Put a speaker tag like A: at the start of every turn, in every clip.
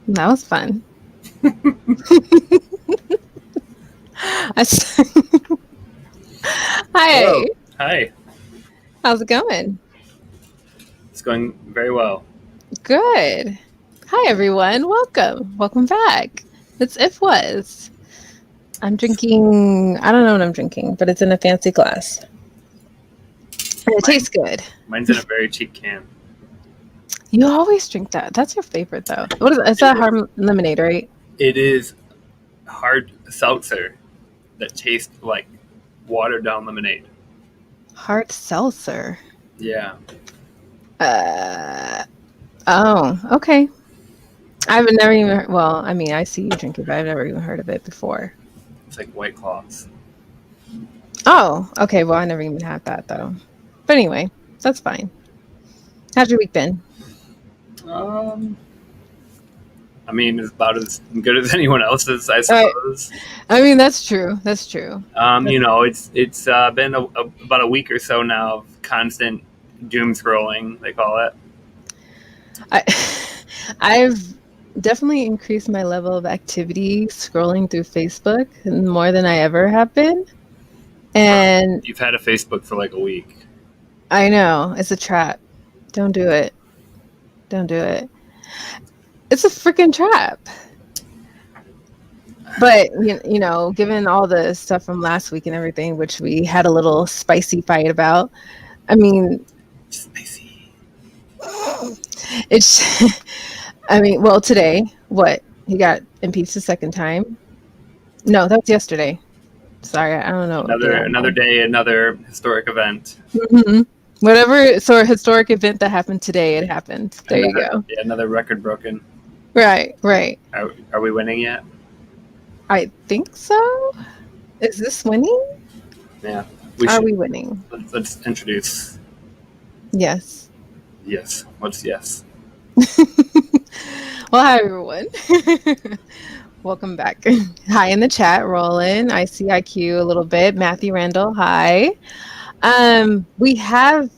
A: That was fun. I s-
B: Hello.
A: Hi,
B: Hi.
A: how's it going?
B: It's going very well.
A: Good. Hi, everyone. Welcome back. It's If Was. I'm drinking, I don't know what I'm drinking, but it's in a fancy glass. And it
B: Mine,
A: tastes good.
B: mine's in a very cheap can.
A: You always drink that. That's your favorite, though. What is it? It's
B: It
A: that
B: is,
A: hard lemonade, right?
B: it is hard seltzer that tastes like watered down lemonade.
A: Hard seltzer.
B: Yeah.
A: Uh, oh, okay. I've never even, well, I mean, I see you drink it, but I've never even heard of it before.
B: It's like White Claws.
A: Oh, okay. Well, I never even had that though. But anyway, that's fine. How's your week been?
B: Um, I mean, it's about as good as anyone else's, I
A: Uh,
B: suppose.
A: I mean, that's true. That's true.
B: It's been about a week or so now of constant doom scrolling, they call it.
A: I, I've definitely increased my level of activity scrolling through Facebook more than I ever have been. And
B: You've had a Facebook for like a week.
A: I know it's a trap. Don't do it. Don't do it. It's a freaking trap. But given all the stuff from last week and everything, which we had a little spicy fight about, I mean,
B: Spicy.
A: it's. I mean, well, today, what he got impeached a second time? No, that was yesterday. Sorry, I don't know.
B: Another day, another historic event.
A: Mhm. Whatever sort of historic event that happened today, it happened. There you go.
B: Yeah, another record broken.
A: Right, right.
B: Are we winning yet?
A: I think so. Is this winning?
B: Yeah.
A: Are we winning?
B: Let's introduce.
A: Yes.
B: Yes. What's yes?
A: Well, hi everyone. Welcome back. Hi in the chat, Roland. I see IQ a little bit. Matthew Randall, hi. We have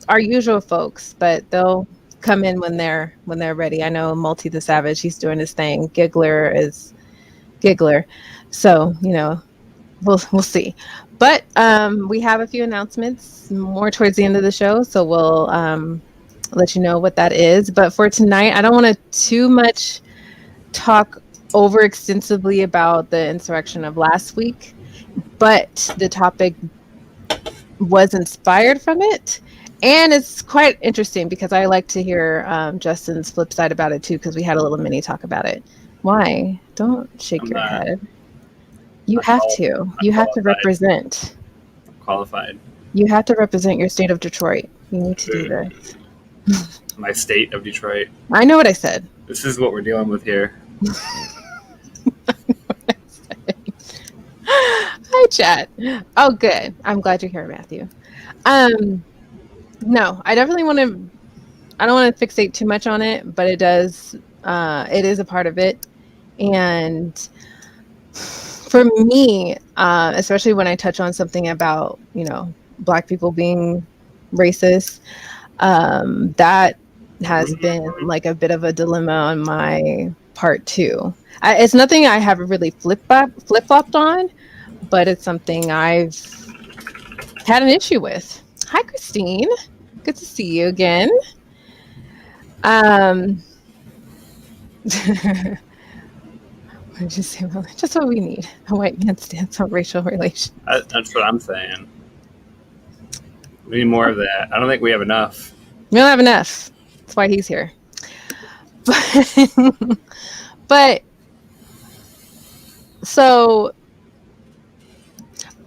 A: our usual folks, but they'll come in when they're ready. I know Multi the Savage, he's doing his thing. Giggler is Giggler. So, we'll see. But we have a few announcements more towards the end of the show, so we'll let you know what that is. But for tonight, I don't want to too much talk over extensively about the insurrection of last week, but the topic was inspired from it. And it's quite interesting because I like to hear Justin's flip side about it too, because we had a little mini talk about it. Why? Don't shake your head. You have to. You have to represent.
B: Qualified.
A: You have to represent your state of Detroit. You need to do this.
B: My state of Detroit.
A: I know what I said.
B: This is what we're dealing with here.
A: Hi, chat. Oh, good. I'm glad you're here, Matthew. No, I definitely want to. I don't want to fixate too much on it, but it does. It is a part of it, and for me, especially when I touch on something about Black people being racist, that has been like a bit of a dilemma on my part too. It's nothing I have really flip-flopped on, but it's something I've had an issue with. Hi, Christine. Good to see you again. Just what we need. A white man stance on racial relations.
B: That's what I'm saying. We need more of that. I don't think we have enough.
A: We don't have enough. That's why he's here. But so,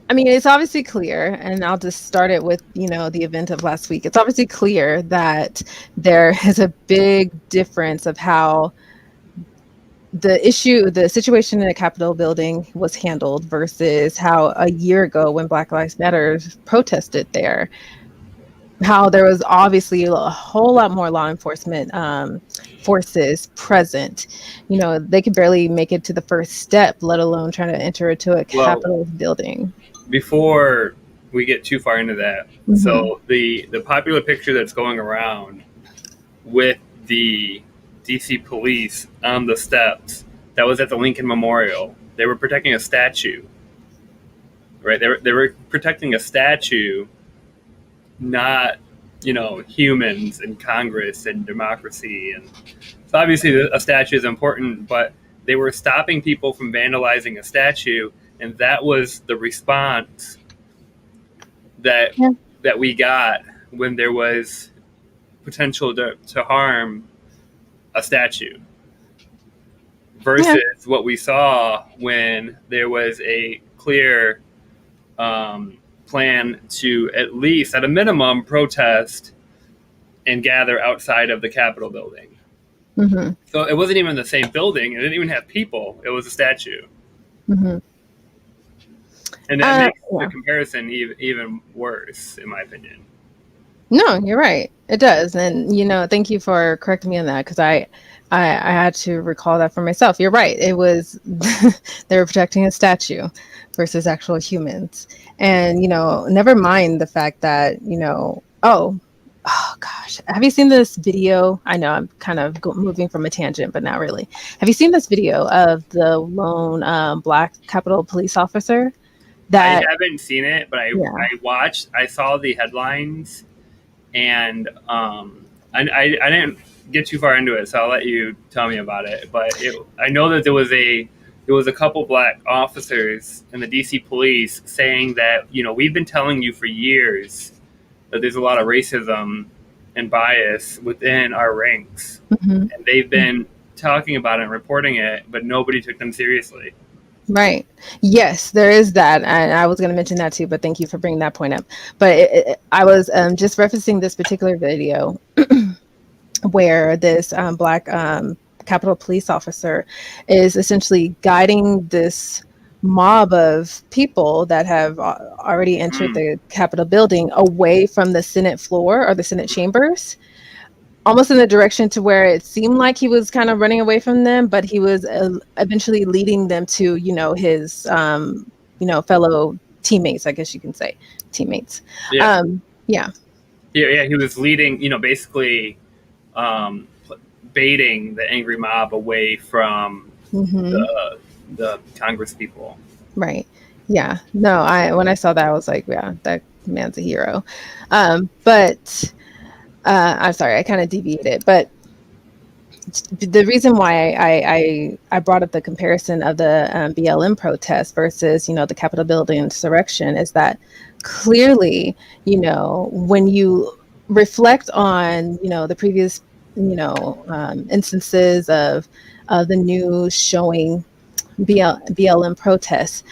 A: I mean, it's obviously clear, and I'll just start it with, the event of last week. It's obviously clear that there is a big difference of how the situation in the Capitol building was handled versus how a year ago when Black Lives Matter protested there. How there was obviously a whole lot more law enforcement forces present. They could barely make it to the first step, let alone trying to enter into a Capitol building.
B: Before we get too far into that, so the popular picture that's going around with the DC police on the steps that was at the Lincoln Memorial. They were protecting a statue, right? They were protecting a statue, not humans and Congress and democracy. And so obviously a statue is important, but they were stopping people from vandalizing a statue, and that was the response that
A: Yeah.
B: that we got when there was potential to harm a statue versus what we saw when there was a clear plan to, at least at a minimum, protest and gather outside of the Capitol building.
A: Mm-hmm.
B: So it wasn't even the same building. It didn't even have people. It was a statue.
A: Mm-hmm.
B: And that makes the comparison even worse, in my opinion.
A: No, you're right. It does. And, thank you for correcting me on that, because I had to recall that for myself. You're right. It was, they were protecting a statue versus actual humans. And, never mind the fact that, oh gosh, have you seen this video? I know I'm kind of moving from a tangent, but not really. Have you seen this video of the lone Black Capitol police officer?
B: I haven't seen it, but I saw the headlines, and I didn't get too far into it, so I'll let you tell me about it. But I know that there was a couple Black officers in the DC police saying that, we've been telling you for years that there's a lot of racism and bias within our ranks.
A: Mm-hmm.
B: And they've been talking about it and reporting it, but nobody took them seriously.
A: Right. Yes, there is that. And I was going to mention that too, but thank you for bringing that point up. But I was just referencing this particular video where this Black Capitol police officer is essentially guiding this mob of people that have already entered the Capitol building away from the Senate floor or the Senate chambers, almost in the direction to where it seemed like he was kind of running away from them, but he was eventually leading them to, his, fellow teammates, I guess you can say teammates.
B: Yeah.
A: Yeah.
B: He was leading, basically baiting the angry mob away from the Congress people.
A: Right. Yeah. No, when I saw that, I was like, yeah, that man's a hero. But I'm sorry, I kind of deviated, but the reason why I brought up the comparison of the BLM protest versus, the Capitol building insurrection is that clearly, when you reflect on, the previous, instances of the news showing BLM protests,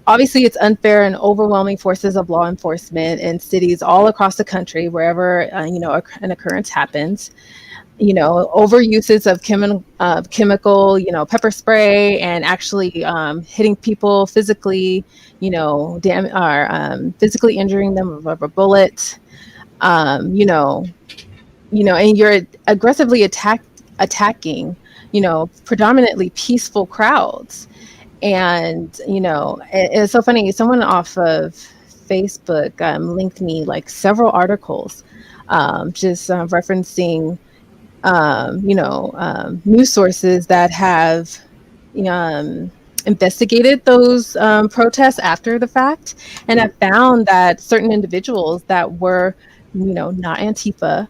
A: obviously, it's unfair and overwhelming forces of law enforcement in cities all across the country, wherever an occurrence happens. Overuses of chemical, pepper spray, and actually hitting people physically, physically injuring them with rubber bullets. And you're aggressively attacking, predominantly peaceful crowds. And, it's so funny. Someone off of Facebook linked me like several articles just referencing, news sources that have investigated those protests after the fact, and have found that certain individuals that were, not Antifa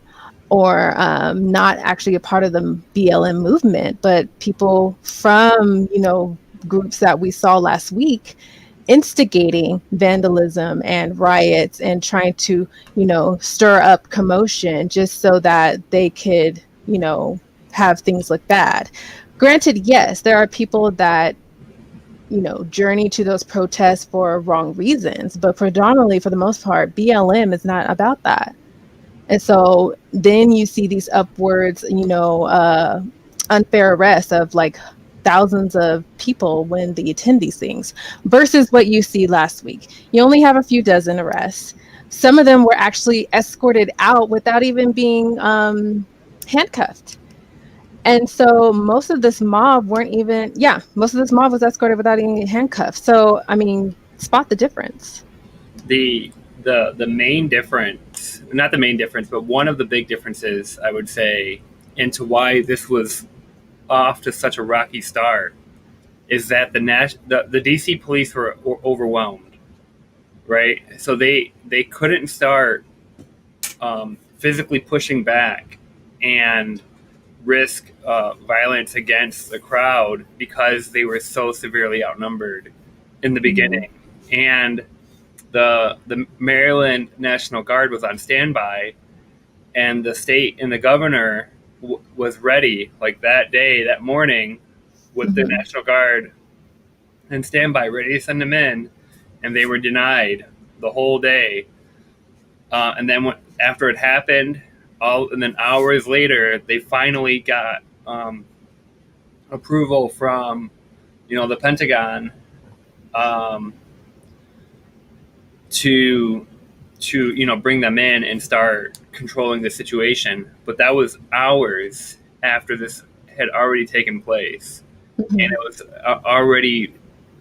A: or not actually a part of the BLM movement, but people from, groups that we saw last week instigating vandalism and riots and trying to, stir up commotion just so that they could, have things look bad. Granted, yes, there are people that, journey to those protests for wrong reasons, but predominantly, for the most part, BLM is not about that. And so then you see these upwards, unfair arrests of like thousands of people when they attend these things versus what you see last week. You only have a few dozen arrests. Some of them were actually escorted out without even being handcuffed. And so most of this mob most of this mob was escorted without even handcuffed. So, I mean, spot the difference.
B: The main difference, not the main difference, but one of the big differences, I would say, into why this was off to such a rocky start is that the DC police were overwhelmed, right? So they couldn't start physically pushing back and risk violence against the crowd because they were so severely outnumbered in the beginning. And the Maryland National Guard was on standby, and the state and the governor was ready, like that day, that morning, with the National Guard and standby, ready to send them in, and they were denied the whole day. And then after it happened, and then hours later, they finally got approval from, the Pentagon to bring them in and start controlling the situation. But that was hours after this had already taken place, and it was already,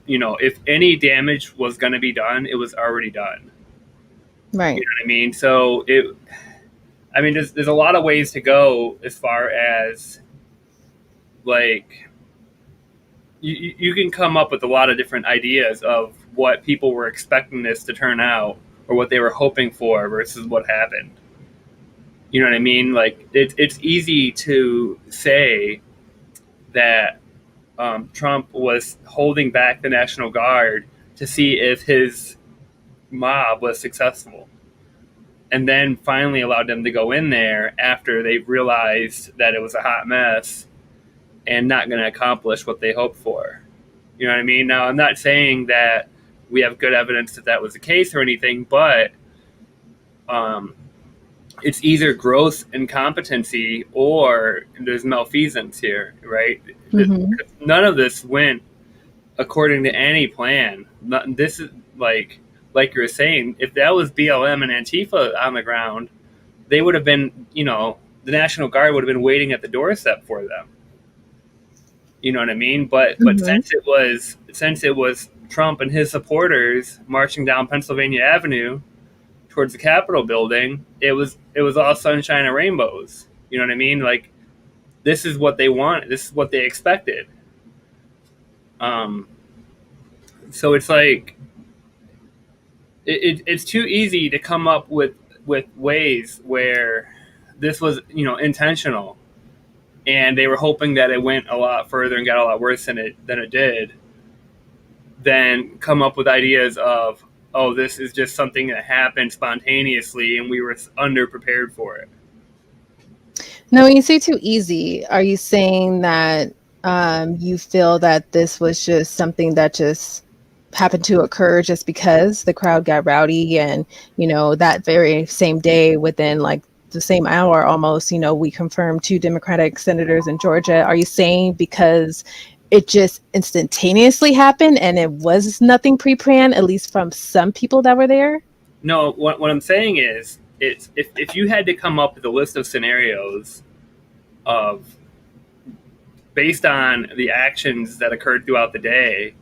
B: if any damage was going to be done, it was already done.
A: Right.
B: You know what I mean? So there's a lot of ways to go as far as, like, you can come up with a lot of different ideas of what people were expecting this to turn out or what they were hoping for versus what happened. You know what I mean? Like, it's easy to say that Trump was holding back the National Guard to see if his mob was successful, and then finally allowed them to go in there after they realized that it was a hot mess and not going to accomplish what they hoped for. You know what I mean? Now, I'm not saying that we have good evidence that that was the case or anything, but it's either gross incompetency or there's malfeasance here, right? None of this went according to any plan. This is like you were saying, if that was BLM and Antifa on the ground, they would have been, the National Guard would have been waiting at the doorstep for them. You know what I mean? But since it was Trump and his supporters marching down Pennsylvania Avenue towards the Capitol building, it was all sunshine and rainbows. You know what I mean? Like, this is what they wanted. This is what they expected. So it's like it's too easy to come up with ways where this was, intentional, and they were hoping that it went a lot further and got a lot worse than it did, then come up with ideas of, oh, this is just something that happened spontaneously and we were underprepared for it.
A: Now, when you say too easy, are you saying that you feel that this was just something that just happened to occur just because the crowd got rowdy, and, that very same day, within like the same hour almost, we confirmed 2 Democratic senators in Georgia? Are you saying because it just instantaneously happened and it was nothing pre-planned, at least from some people that were there?
B: No, what I'm saying is, it's if you had to come up with a list of scenarios based on the actions that occurred throughout the day,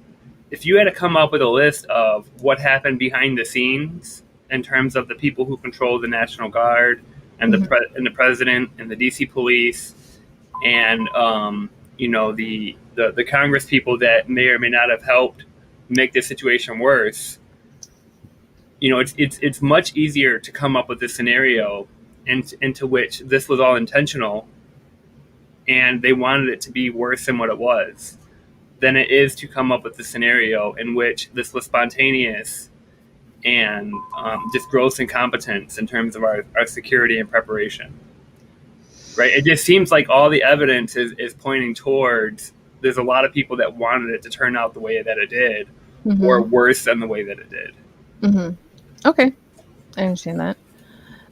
B: if you had to come up with a list of what happened behind the scenes in terms of the people who control the National Guard and the president and the DC police and the Congress people that may or may not have helped make the situation worse, it's much easier to come up with a scenario into which this was all intentional and they wanted it to be worse than what it was, than it is to come up with a scenario in which this was spontaneous and just gross incompetence in terms of our security and preparation. Right? It just seems like all the evidence is pointing towards there's a lot of people that wanted it to turn out the way that it did, or worse than the way that it did.
A: Okay, I understand that.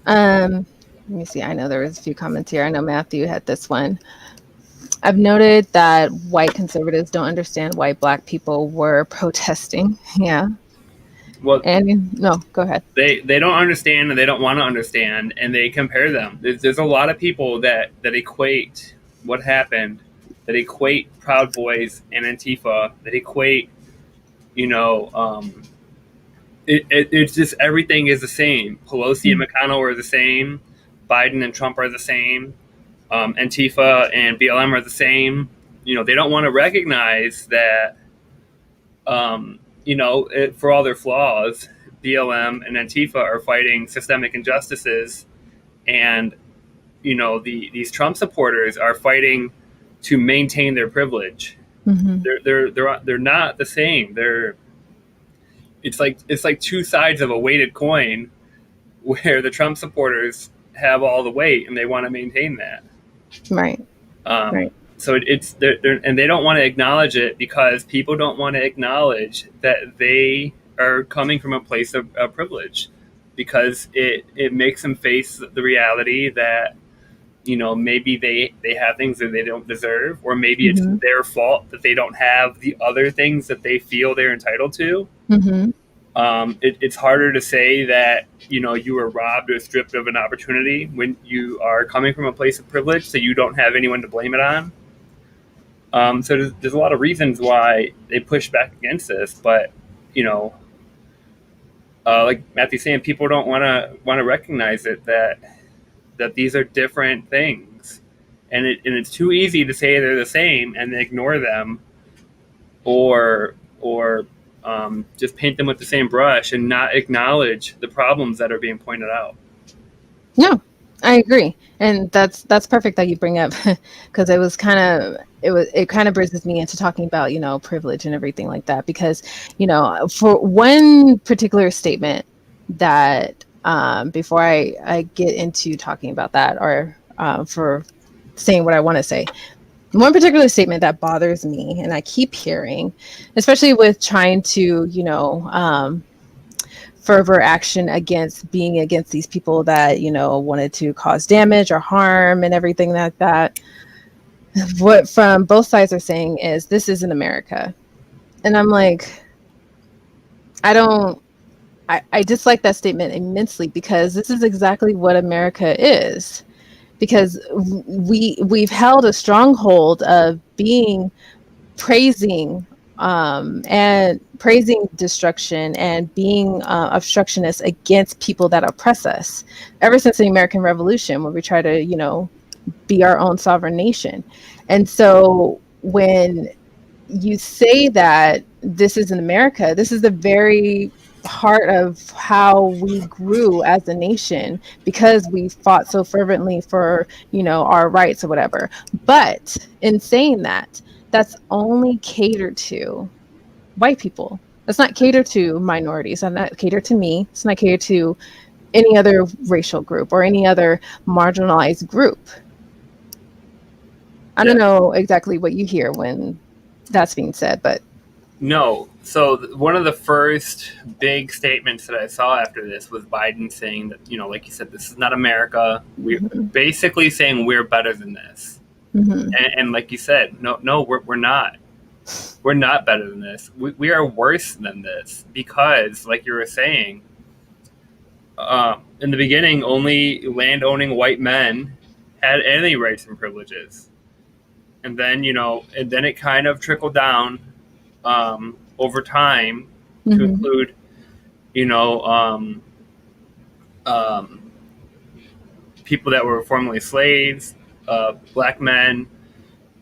A: Let me see. I know there was a few comments here. I know Matthew had this one. I've noted that white conservatives don't understand why Black people were protesting. Yeah.
B: Well,
A: and no, go ahead.
B: They don't understand, and they don't want to understand, and they compare them. There's a lot of people that equate what happened, that equate Proud Boys and Antifa, that equate, it's just everything is the same. Pelosi and McConnell are the same. Biden and Trump are the same. Antifa and BLM are the same. they don't want to recognize that, for all their flaws, BLM and Antifa are fighting systemic injustices, and these Trump supporters are fighting to maintain their privilege.
A: Mm-hmm.
B: They're not the same. It's like two sides of a weighted coin, where the Trump supporters have all the weight and they want to maintain that.
A: Right. Right.
B: So and they don't want to acknowledge it because people don't want to acknowledge that they are coming from a place of privilege, because it makes them face the reality that maybe they have things that they don't deserve, or maybe it's
A: Mm-hmm.
B: their fault that they don't have the other things that they feel they're entitled to.
A: Mm-hmm.
B: It's harder to say that you were robbed or stripped of an opportunity when you are coming from a place of privilege, so you don't have anyone to blame it on. So there's a lot of reasons why they push back against this, but like Matthew's saying, people don't want to recognize it, that these are different things, and it's too easy to say they're the same and ignore them, or just paint them with the same brush and not acknowledge the problems that are being pointed out.
A: No, I agree, and that's perfect that you bring up, because it kind of brings me into talking about privilege and everything like that, because for one particular statement that before I get into talking about that, or for saying what I want to say, one particular statement that bothers me and I keep hearing, especially with trying to fervor action against these people that wanted to cause damage or harm and everything like that, what from both sides are saying is, this isn't America. And I'm like, I dislike that statement immensely, because this is exactly what America is. Because we've held a stronghold of praising and praising destruction and being obstructionists against people that oppress us ever since the American Revolution, where we try to be our own sovereign nation. And so when you say that this is in America, this is the very heart of how we grew as a nation, because we fought so fervently for our rights or whatever. But in saying that, that's only catered to white people. That's not catered to minorities. That's not catered to me. It's not catered to any other racial group or any other marginalized group. I don't know exactly what you hear when that's being said, but
B: No. So one of the first big statements that I saw after this was Biden saying that, like you said, this is not America. We're basically saying we're better than this.
A: Mm-hmm.
B: And like you said, no, we're not. We're not better than this. We are worse than this, because, like you were saying, in the beginning, only land-owning white men had any rights and privileges. And then, it kind of trickled down over time to include, people that were formerly slaves, black men,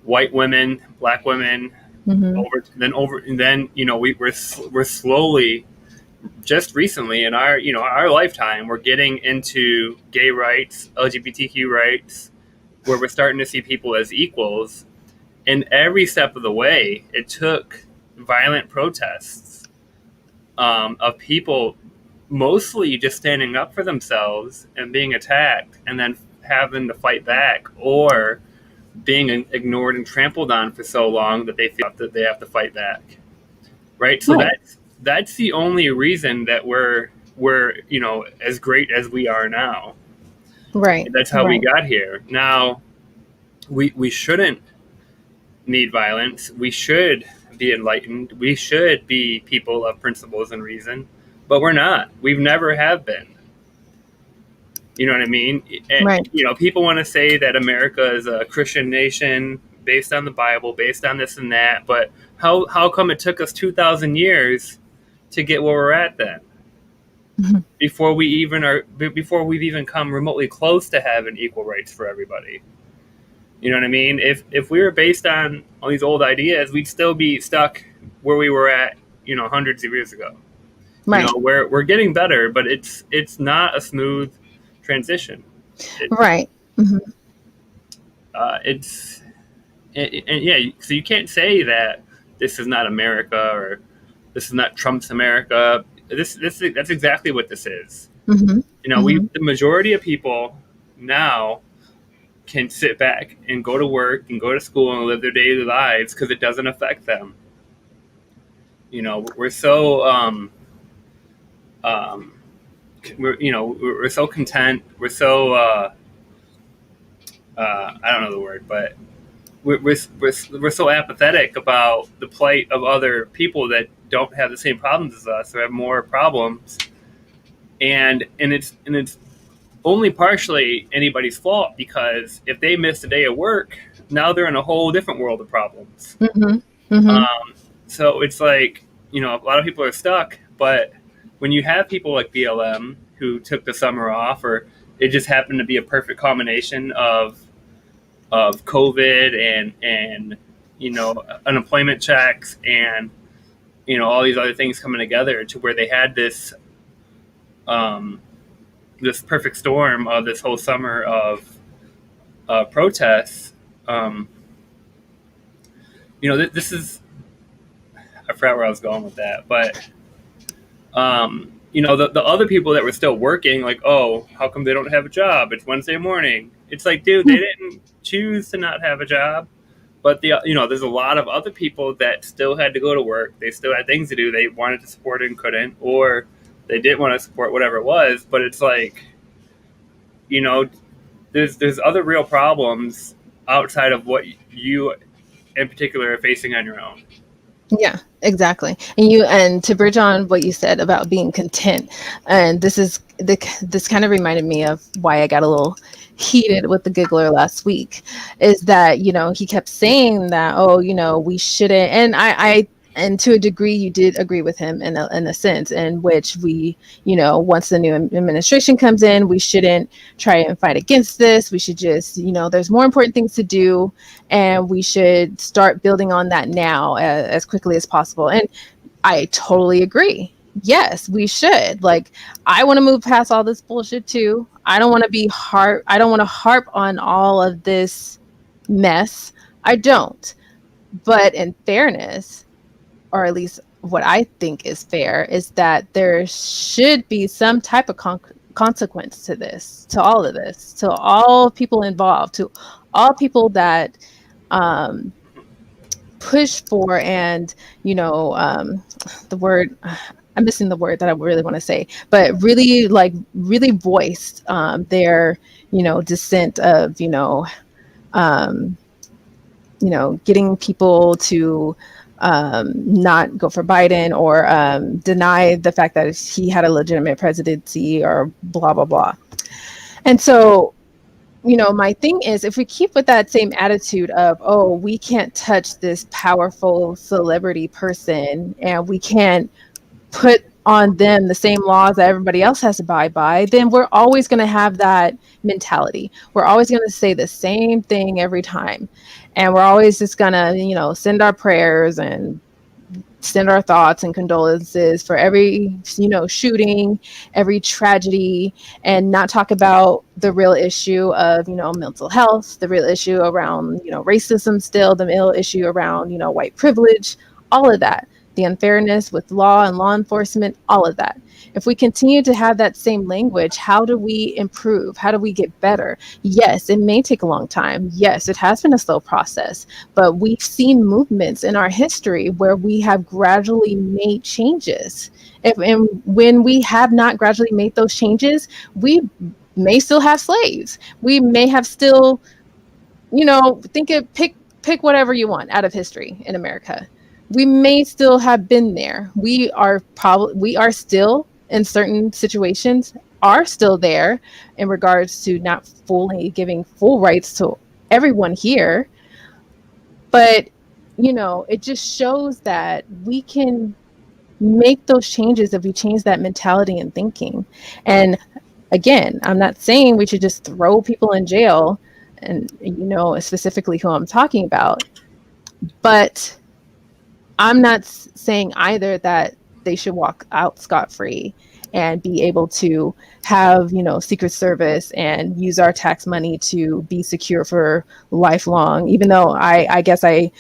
B: white women, black women. We're slowly, just recently in our lifetime, we're getting into gay rights, LGBTQ rights, where we're starting to see people as equals. And every step of the way, it took violent protests of people mostly just standing up for themselves and being attacked, and then having to fight back, or being ignored and trampled on for so long that they feel that they have to fight back. Right? So that's the only reason that we're as great as we are now.
A: Right.
B: That's how we got here. Now, we shouldn't need violence. We should be enlightened. We should be people of principles and reason, but we're not. We've never have been. You know what I mean? And,
A: right.
B: People want to say that America is a Christian nation based on the Bible, based on this and that, but how come it took us 2,000 years to get where we're at then? Before we've even come remotely close to having equal rights for everybody. You know what I mean? If we were based on all these old ideas, we'd still be stuck where we were at, hundreds of years ago.
A: Right.
B: We're getting better, but it's not a smooth transition. It,
A: Right. Hmm.
B: it's and yeah, so you can't say that this is not America or this is not Trump's America. This that's exactly what this is.
A: Hmm. Hmm.
B: The majority of people now can sit back and go to work and go to school and live their daily lives because it doesn't affect them. We're so um, we're so content. We're so I don't know the word, but we're so apathetic about the plight of other people that don't have the same problems as us or have more problems, and it's only partially anybody's fault because if they missed a day of work, now they're in a whole different world of problems.
A: Hmm. Hmm.
B: So it's like, a lot of people are stuck, but when you have people like BLM who took the summer off, or it just happened to be a perfect combination of COVID and unemployment checks and all these other things coming together to where they had um, this perfect storm of this whole summer of protests. This is, I forgot where I was going with that, but the other people that were still working, like, oh, how come they don't have a job? It's Wednesday morning. It's like, dude, they didn't choose to not have a job, but there's a lot of other people that still had to go to work. They still had things to do. They wanted to support it and couldn't, or they didn't want to support whatever it was. But it's like, there's other real problems outside of what you in particular are facing on your own.
A: Yeah, exactly. And to bridge on what you said about being content, and this kind of reminded me of why I got a little heated with the giggler last week, is that, he kept saying that, oh, we shouldn't, and and to a degree, you did agree with him in a sense in which we, once the new administration comes in, we shouldn't try and fight against this. We should just, there's more important things to do, and we should start building on that now as quickly as possible. And I totally agree. Yes, we should. Like, I want to move past all this bullshit too. I don't want to harp on all of this mess. I don't. But in fairness, or at least what I think is fair, is that there should be some type of consequence to this, to all of this, to all people involved, to all people that um, push for, and the word, I'm missing the word that I really want to say, but really voiced their dissent of um, getting people to not go for Biden, or deny the fact that he had a legitimate presidency, or blah, blah, blah. And so, my thing is, if we keep with that same attitude of, oh, we can't touch this powerful celebrity person, and we can't put on them the same laws that everybody else has to abide by, then we're always going to have that mentality. We're always going to say the same thing every time. And we're always just going to, send our prayers and send our thoughts and condolences for every, shooting, every tragedy, and not talk about the real issue of, mental health, the real issue around, racism still, the real issue around, white privilege, all of that. The unfairness with law and law enforcement, all of that. If we continue to have that same language, how do we improve? How do we get better? Yes, it may take a long time. Yes, it has been a slow process, but we've seen movements in our history where we have gradually made changes. And when we have not gradually made those changes, we may still have slaves. We may have still, pick whatever you want out of history in America. We may still have been there. We are still, in certain situations, are still there in regards to not fully giving full rights to everyone here. But, it just shows that we can make those changes if we change that mentality and thinking. And again, I'm not saying we should just throw people in jail and you know specifically who I'm talking about. But I'm not saying either that they should walk out scot-free and be able to have, you know, Secret Service and use our tax money to be secure for lifelong. Even though I guess I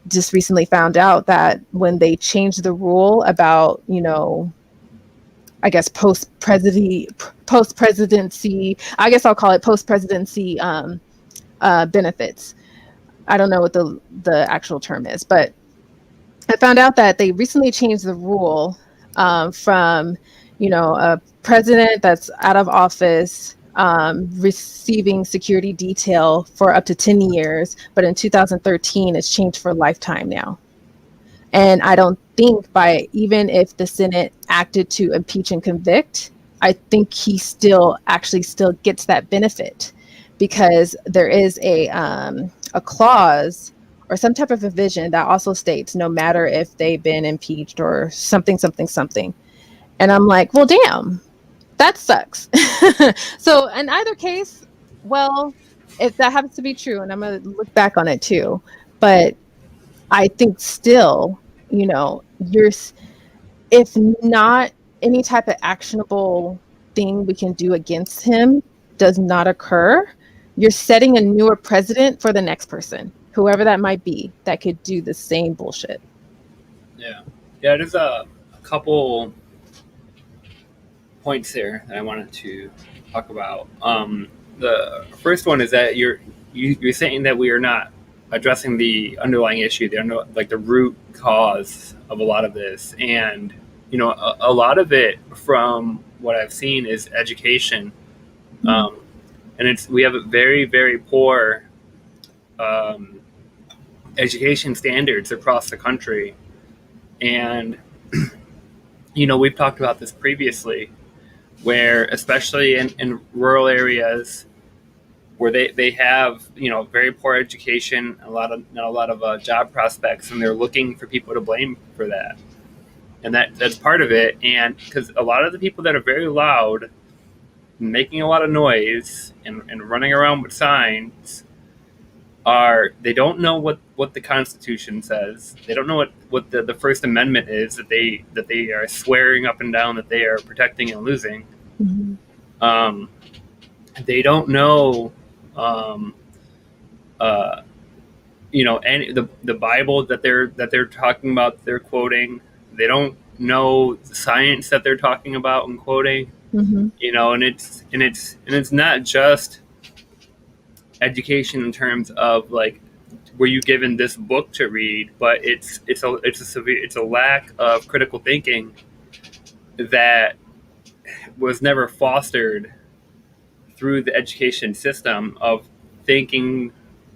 A: just recently found out that when they changed the rule about, you know, I guess post presidency, I guess I'll call it post presidency benefits. I don't know what the actual term is, but I found out that they recently changed the rule from, you know, a president that's out of office receiving security detail for up to 10 years, but in 2013 it's changed for lifetime now. And I don't think by even if the Senate acted to impeach and convict, I think he still gets that benefit because there is a clause or some type of provision that also states no matter if they've been impeached or something, something, something. And I'm like, well, damn, that sucks. So in either case, well, if that happens to be true, and I'm going to look back on it too, but I think still, you know, if not any type of actionable thing we can do against him does not occur, you're setting a newer precedent for the next person, whoever that might be, that could do the same bullshit.
B: Yeah. Yeah, there's a couple points there that I wanted to talk about. The first one is that you're saying that we are not addressing the underlying issue, the root cause of a lot of this, and you know, a lot of it from what I've seen is education, and we have a very, very poor education standards across the country, and you know, we've talked about this previously, where especially in rural areas where they have, you know, very poor education, not a lot of job prospects, and they're looking for people to blame for that, and that's part of it. And because a lot of the people that are very loud, making a lot of noise, and running around with signs they don't know what the Constitution says. They don't know what the First Amendment is that they are swearing up and down that they are protecting and losing.
A: Mm-hmm.
B: They don't know, you know, the Bible that they're talking about. They're quoting. They don't know science that they're talking about and quoting.
A: Mm-hmm.
B: You know, and it's not just education in terms of like, were you given this book to read, but it's a lack of critical thinking that was never fostered through the education system of thinking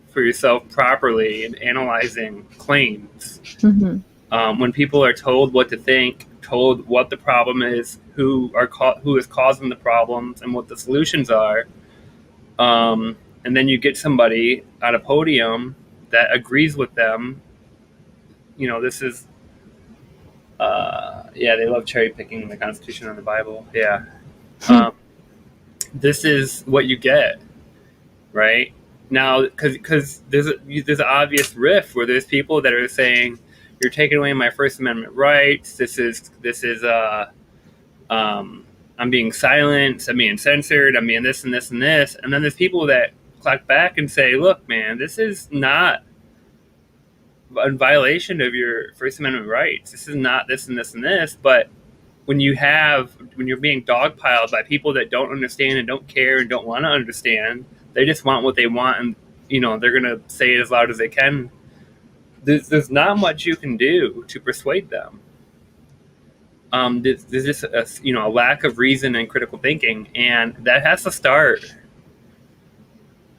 B: for yourself properly and analyzing claims.
A: Mm-hmm.
B: When people are told what to think, told what the problem is, who is causing the problems, and what the solutions are, and then you get somebody at a podium that agrees with them. You know, this is, yeah, they love cherry picking the Constitution and the Bible. Yeah. This is what you get, right? Now, because there's an obvious rift where there's people that are saying, you're taking away my First Amendment rights. This is I'm being silenced, I'm being censored, I'm being this and this and this. And then there's people that clap back and say, look, man, this is not in violation of your First Amendment rights. This is not this and this and this. But when you're being dogpiled by people that don't understand and don't care and don't want to understand, they just want what they want, and you know, they're gonna say it as loud as they can. There's not much you can do to persuade them. There's just a lack of reason and critical thinking, and that has to start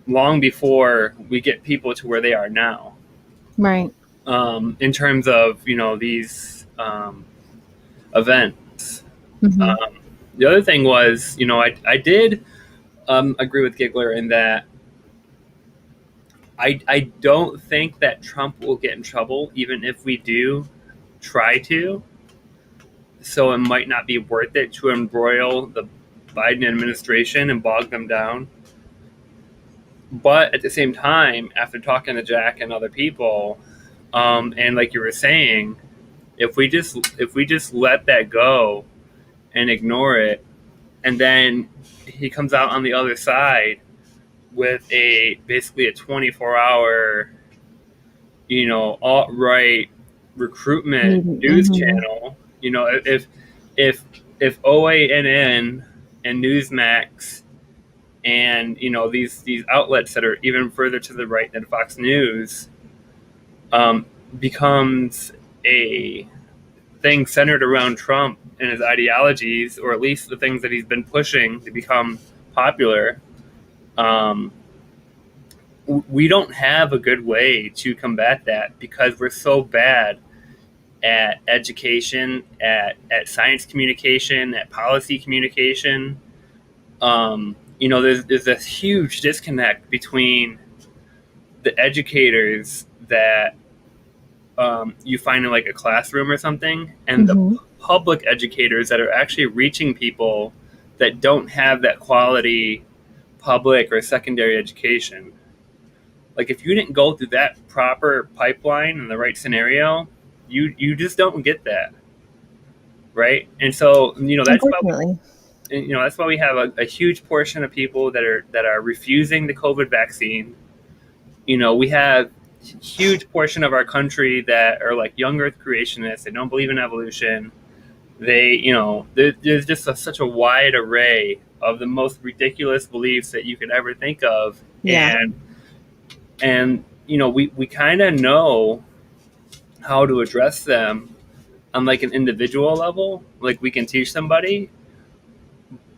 B: long before we get people to where they are now.
A: Right.
B: In terms of, you know, these events.
A: Mm-hmm.
B: The other thing was, you know, I did agree with Giggler in that I don't think that Trump will get in trouble, even if we do try to. So it might not be worth it to embroil the Biden administration and bog them down. But at the same time, after talking to Jack and other people, and like you were saying, if we just let that go and ignore it, and then he comes out on the other side with a basically a 24-hour, alt right recruitment news
A: Mm-hmm.
B: channel. If OANN and Newsmax and these outlets that are even further to the right than Fox News um, becomes a thing centered around Trump and his ideologies, or at least the things that he's been pushing to become popular. Um, we don't have a good way to combat that because we're so bad at education, at science communication, at policy communication. There's this huge disconnect between the educators that you find in like a classroom or something, and the
A: Mm-hmm.
B: public educators that are actually reaching people that don't have that quality public or secondary education. Like if you didn't go through that proper pipeline in the right scenario, you just don't get that, right? And so
A: Unfortunately.
B: that's why we have a huge portion of people that are refusing the COVID vaccine. We have huge portion of our country that are like young Earth creationists. They don't believe in evolution. There's just such a wide array of the most ridiculous beliefs that you could ever think of,
A: Yeah.
B: and we kind of know how to address them on like an individual level. Like we can teach somebody,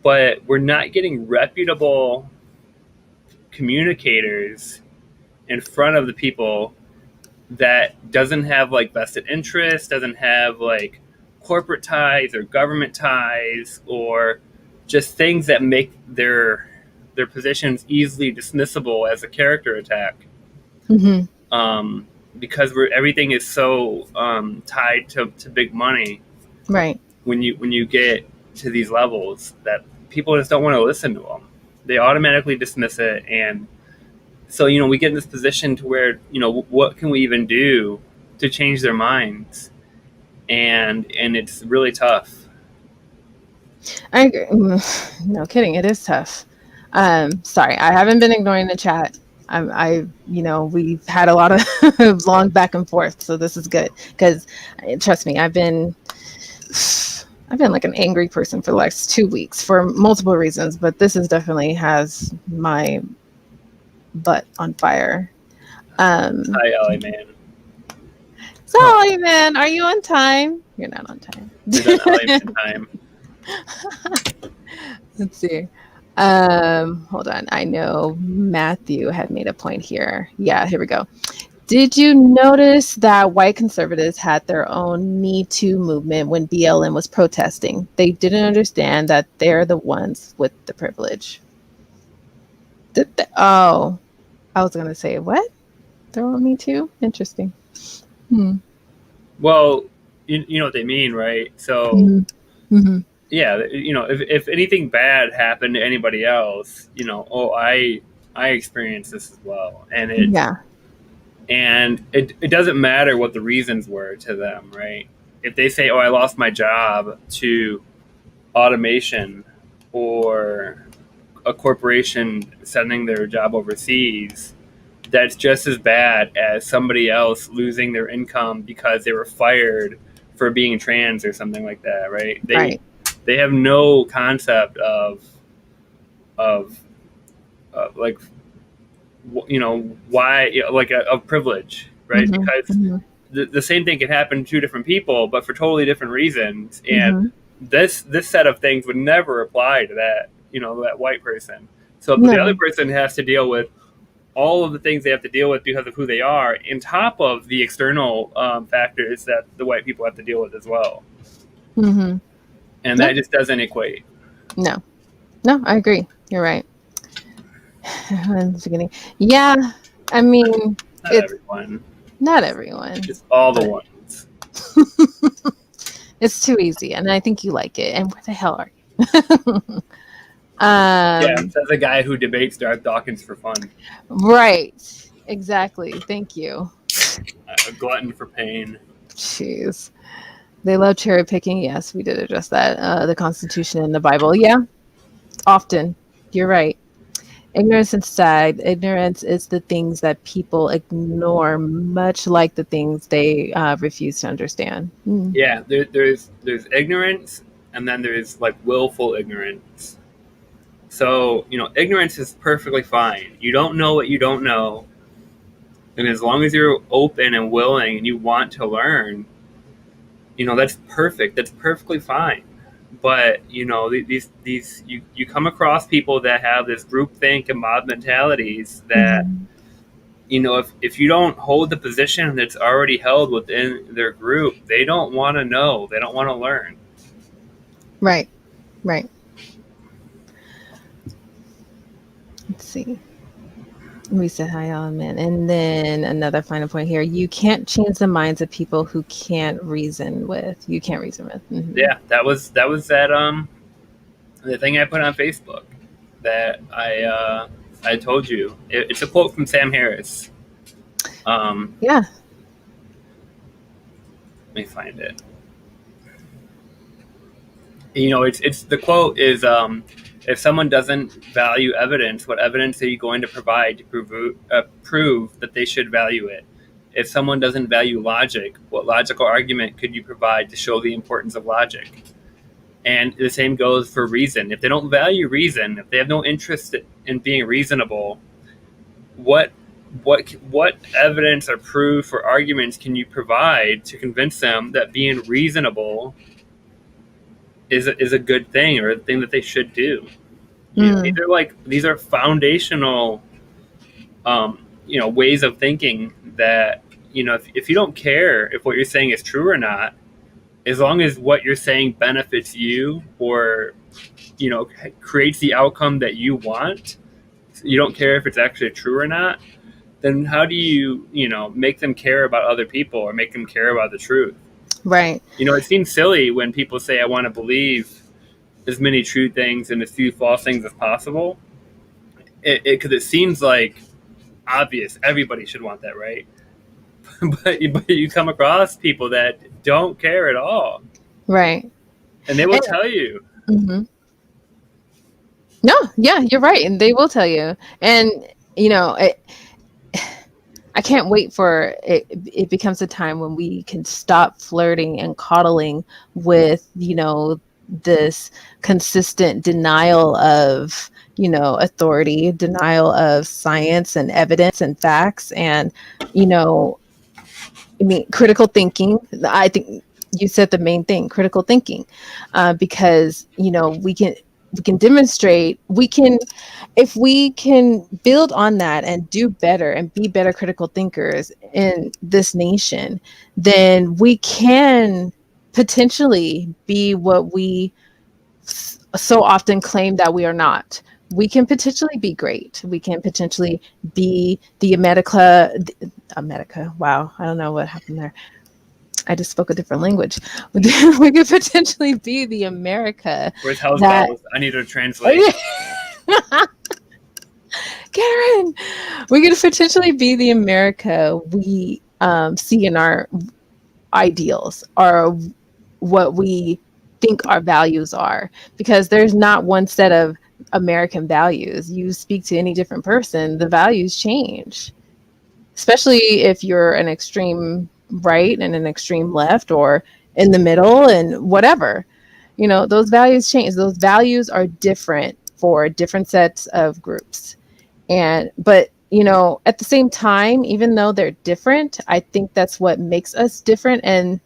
B: but we're not getting reputable communicators in front of the people that doesn't have like vested interest, doesn't have like corporate ties or government ties, or just things that make their positions easily dismissible as a character attack.
A: Mm-hmm.
B: Because everything is so tied to big money.
A: Right.
B: When you get to these levels, that people just don't want to listen to them. They automatically dismiss it, and so we get in this position to where what can we even do to change their minds, and it's really tough.
A: I agree. No kidding. It is tough. Sorry, I haven't been ignoring the chat. We've had a lot of long back and forth, so this is good because trust me, I've been like an angry person for the last 2 weeks for multiple reasons, but this is definitely has my butt on fire.
B: Hi, LA man.
A: Sorry, man, are you on time? You're not on time.
B: You're done LA man time.
A: Let's see. Hold on. I know Matthew had made a point here. Yeah, here we go. Did you notice that white conservatives had their own Me Too movement when BLM was protesting? They didn't understand that they're the ones with the privilege. Oh, I was going to say, what? Their own Me Too? Interesting.
B: Well, you know what they mean, right? So
A: Mm-hmm.
B: yeah, if anything bad happened to anybody else, I experienced this as well, and
A: Yeah.
B: it doesn't matter what the reasons were to them, right? If they say, "Oh, I lost my job to automation," or a corporation sending their job overseas, that's just as bad as somebody else losing their income because they were fired for being trans or something like that, right?
A: Right.
B: They have no concept of like why, like of privilege, right?
A: Mm-hmm.
B: Because
A: Mm-hmm.
B: the same thing could happen to two different people, but for totally different reasons. And
A: Mm-hmm.
B: this set of things would never apply to that white person. So the other
A: No.
B: person has to deal with all of the things they have to deal with because of who they are, on top of the external factors that the white people have to deal with as well.
A: Mm-hmm.
B: And that just doesn't equate.
A: No. No, I agree. You're right. In the beginning. Yeah. I mean,
B: Not
A: it's
B: everyone,
A: not everyone.
B: just all the
A: But
B: ones.
A: it's too easy, and I think you like it. And where the hell are you?
B: Yeah,
A: Um,
B: says a guy who debates Darth Dawkins for fun.
A: right. Exactly. Thank you.
B: A glutton for pain.
A: Jeez. They love cherry picking. Yes, we did address that. The Constitution and the Bible. Yeah, often. You're right. Ignorance aside, ignorance is the things that people ignore, much like the things they refuse to understand. Mm.
B: Yeah, there's ignorance, and then there's like willful ignorance. So ignorance is perfectly fine. You don't know what you don't know, and as long as you're open and willing and you want to learn, that's perfect. That's perfectly fine. But these you come across people that have this groupthink and mob mentalities that
A: Mhm.
B: if you don't hold the position that's already held within their group, they don't want to know. They don't want to learn.
A: Right, right. Let's see. We said hi, element. And then another final point here. You can't change the minds of people who can't reason with. You can't reason with. Mm-hmm.
B: Yeah, that the thing I put on Facebook that I told you. It's a quote from Sam Harris.
A: Yeah.
B: Let me find it. It's the quote is if someone doesn't value evidence, what evidence are you going to provide to prove that they should value it? If someone doesn't value logic, what logical argument could you provide to show the importance of logic? And the same goes for reason. If they don't value reason, if they have no interest in being reasonable, what what evidence or proof or arguments can you provide to convince them that being reasonable is a good thing or a thing that they should do?
A: Mm.
B: These are foundational ways of thinking that if you don't care if what you're saying is true or not, as long as what you're saying benefits you or creates the outcome that you want, you don't care if it's actually true or not, then how do you make them care about other people or make them care about the truth?
A: Right.
B: It seems silly when people say I want to believe as many true things and as few false things as possible, because it seems like obvious everybody should want that, right? but you come across people that don't care at all,
A: Right.
B: and they will
A: And,
B: tell you.
A: mhm. No, yeah, you're right. And they will tell you. And, you know, it, I can't wait for it becomes a time when we can stop flirting and coddling with, this consistent denial of, authority, denial of science and evidence and facts and, you know, I mean, critical thinking. I think you said the main thing, critical thinking, because we can demonstrate we can if we can build on that and do better and be better critical thinkers in this nation, then we can potentially be what we so often claim that we are not. We can potentially be great. We can potentially be the America. Wow, I don't know what happened there. I just spoke a different language. We could potentially be the America
B: Where's house
A: that
B: bells? I need to translate.
A: Karen, we could potentially be the America we see in our ideals or what we think our values are, because there's not one set of American values. You speak to any different person, the values change, especially if you're an extreme right and an extreme left or in the middle and whatever. Those values change. Those values are different for different sets of groups. But at the same time, even though they're different, I think that's what makes us different and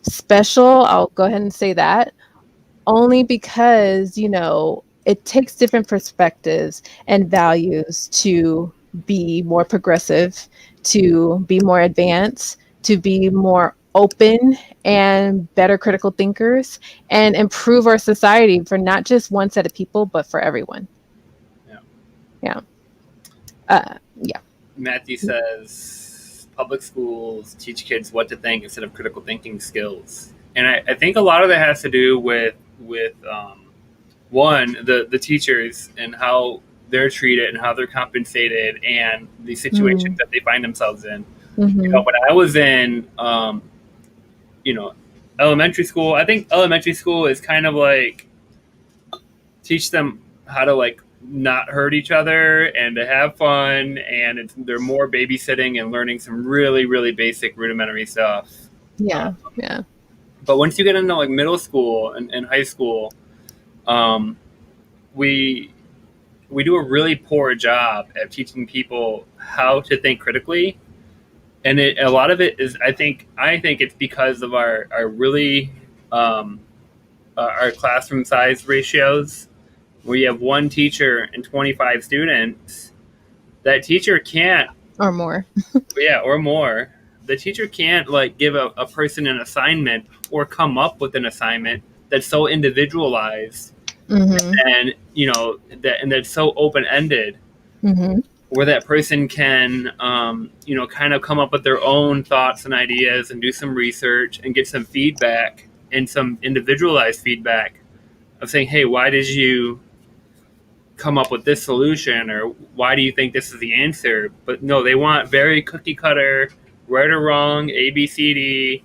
A: special. I'll go ahead and say that, only because it takes different perspectives and values to be more progressive, to be more advanced, to be more open and better critical thinkers, and improve our society for not just one set of people but for everyone.
B: Yeah.
A: Yeah. Yeah.
B: Matthew says public schools teach kids what to think instead of critical thinking skills, and I think a lot of that has to do with one, the teachers and how they're treated and how they're compensated and the situations that they find themselves in. You know, when I was in, you know, elementary school, I think elementary school is kind of like teach them how to like not hurt each other and to have fun, and they're more babysitting and learning some really really basic rudimentary stuff.
A: Yeah. Yeah.
B: But once you get into like middle school and high school, um, we we do a really poor job at teaching people how to think critically, and a lot of it is I think it's because of our really our classroom size ratios. We have one teacher and 25 students. That teacher can't,
A: Or more.
B: yeah, or more. The teacher can't like give a person an assignment or come up with an assignment that's so individualized and that's so open ended, where that person can kind of come up with their own thoughts and ideas and do some research and get some feedback and some individualized feedback of saying, hey, why did you come up with this solution, or why do you think this is the answer? But no, they want very cookie cutter, right or wrong, ABCD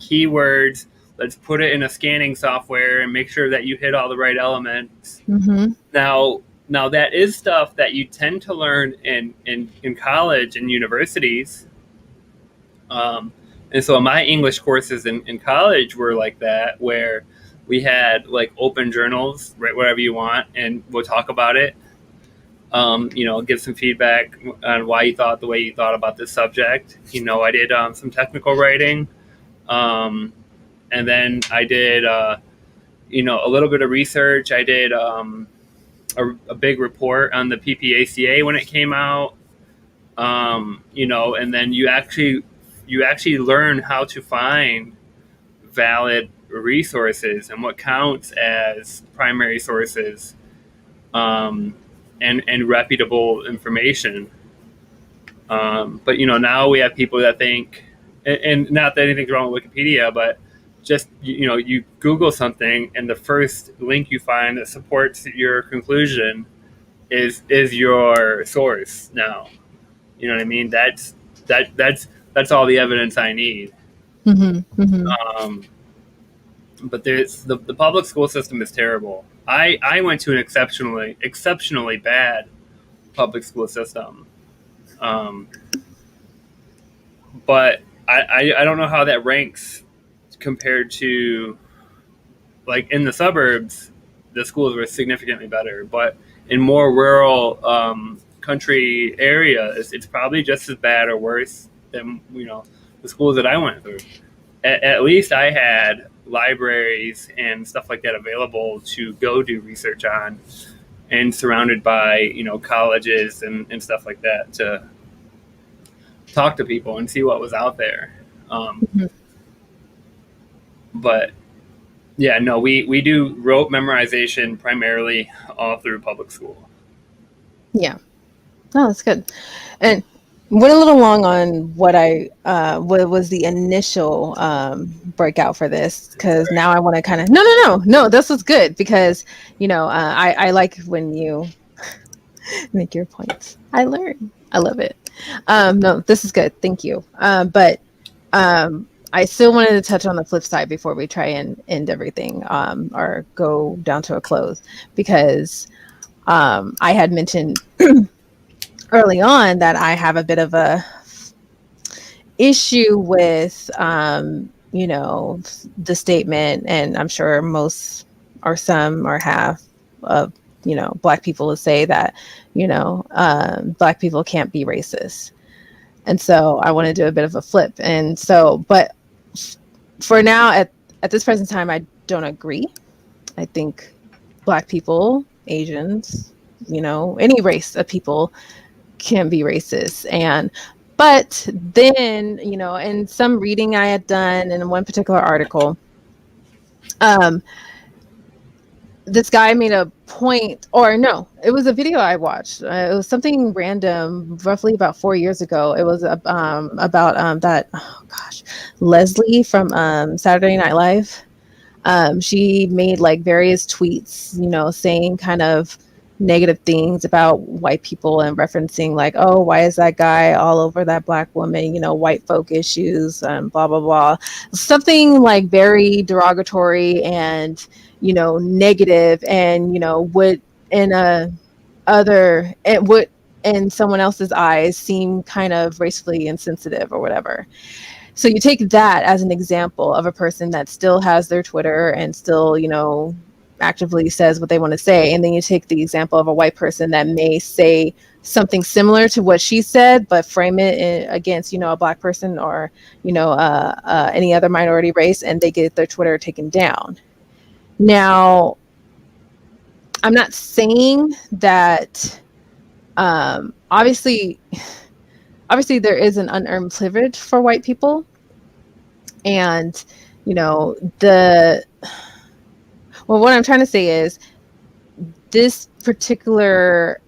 B: keywords. Let's put it in a scanning software and make sure that you hit all the right elements. Now that is stuff that you tend to learn in college and universities. And so my English courses in college were like that, where we had like open journals, write whatever you want, and we'll talk about it. Give some feedback on why you thought the way you thought about this subject. I did some technical writing, and then I did a little bit of research. I did a big report on the PPACA when it came out. And then you actually learn how to find valid resources and what counts as primary sources, and reputable information. But now we have people that think, and not that anything's wrong with Wikipedia, but just you Google something and the first link you find that supports your conclusion is your source now. You know what I mean? That's all the evidence I need. But there's the public school system is terrible. I went to an exceptionally bad public school system, but I don't know how that ranks compared to, like, in the suburbs. The schools were significantly better, but in more rural country areas, it's probably just as bad or worse than the schools that I went through. At least I had libraries and stuff like that available to go do research on, and surrounded by colleges and stuff like that to talk to people and see what was out there. But yeah, no, we do rote memorization primarily all through public school.
A: Yeah. Oh, that's good. And went a little long on what was the initial breakout for this, because now I want to kind of no, this was good, because I like when you make your points. I learn. I love it. No, this is good. Thank you. But I still wanted to touch on the flip side before we try and end everything, or go down to a close, because I had mentioned early on that I have a bit of a issue with, the statement, and I'm sure most or some or half of, Black people will say that, Black people can't be racist. And so I want to do a bit of a flip. And so, but for now, at this present time, I don't agree. I think Black people, Asians, any race of people can be racist. But then, in some reading I had done in one particular article, this guy made a point, or no, it was a video I watched. It was something random, roughly about 4 years ago. It was about that, Leslie from Saturday Night Live. She made like various tweets, you know, saying kind of negative things about white people and referencing like, oh, why is that guy all over that black woman, you know, white folk issues, blah blah blah, something like very derogatory and, you know, negative, and, you know, would in a other it would in someone else's eyes seem kind of racially insensitive or whatever. So you take that as an example of a person that still has their Twitter and still, you know, actively says what they want to say. And then you take the example of a white person that may say something similar to what she said, but frame it against, you know, a black person or, you know, any other minority race, and they get their Twitter taken down. Now, I'm not saying that obviously there is an unearned privilege for white people, and, you know, what I'm trying to say is this particular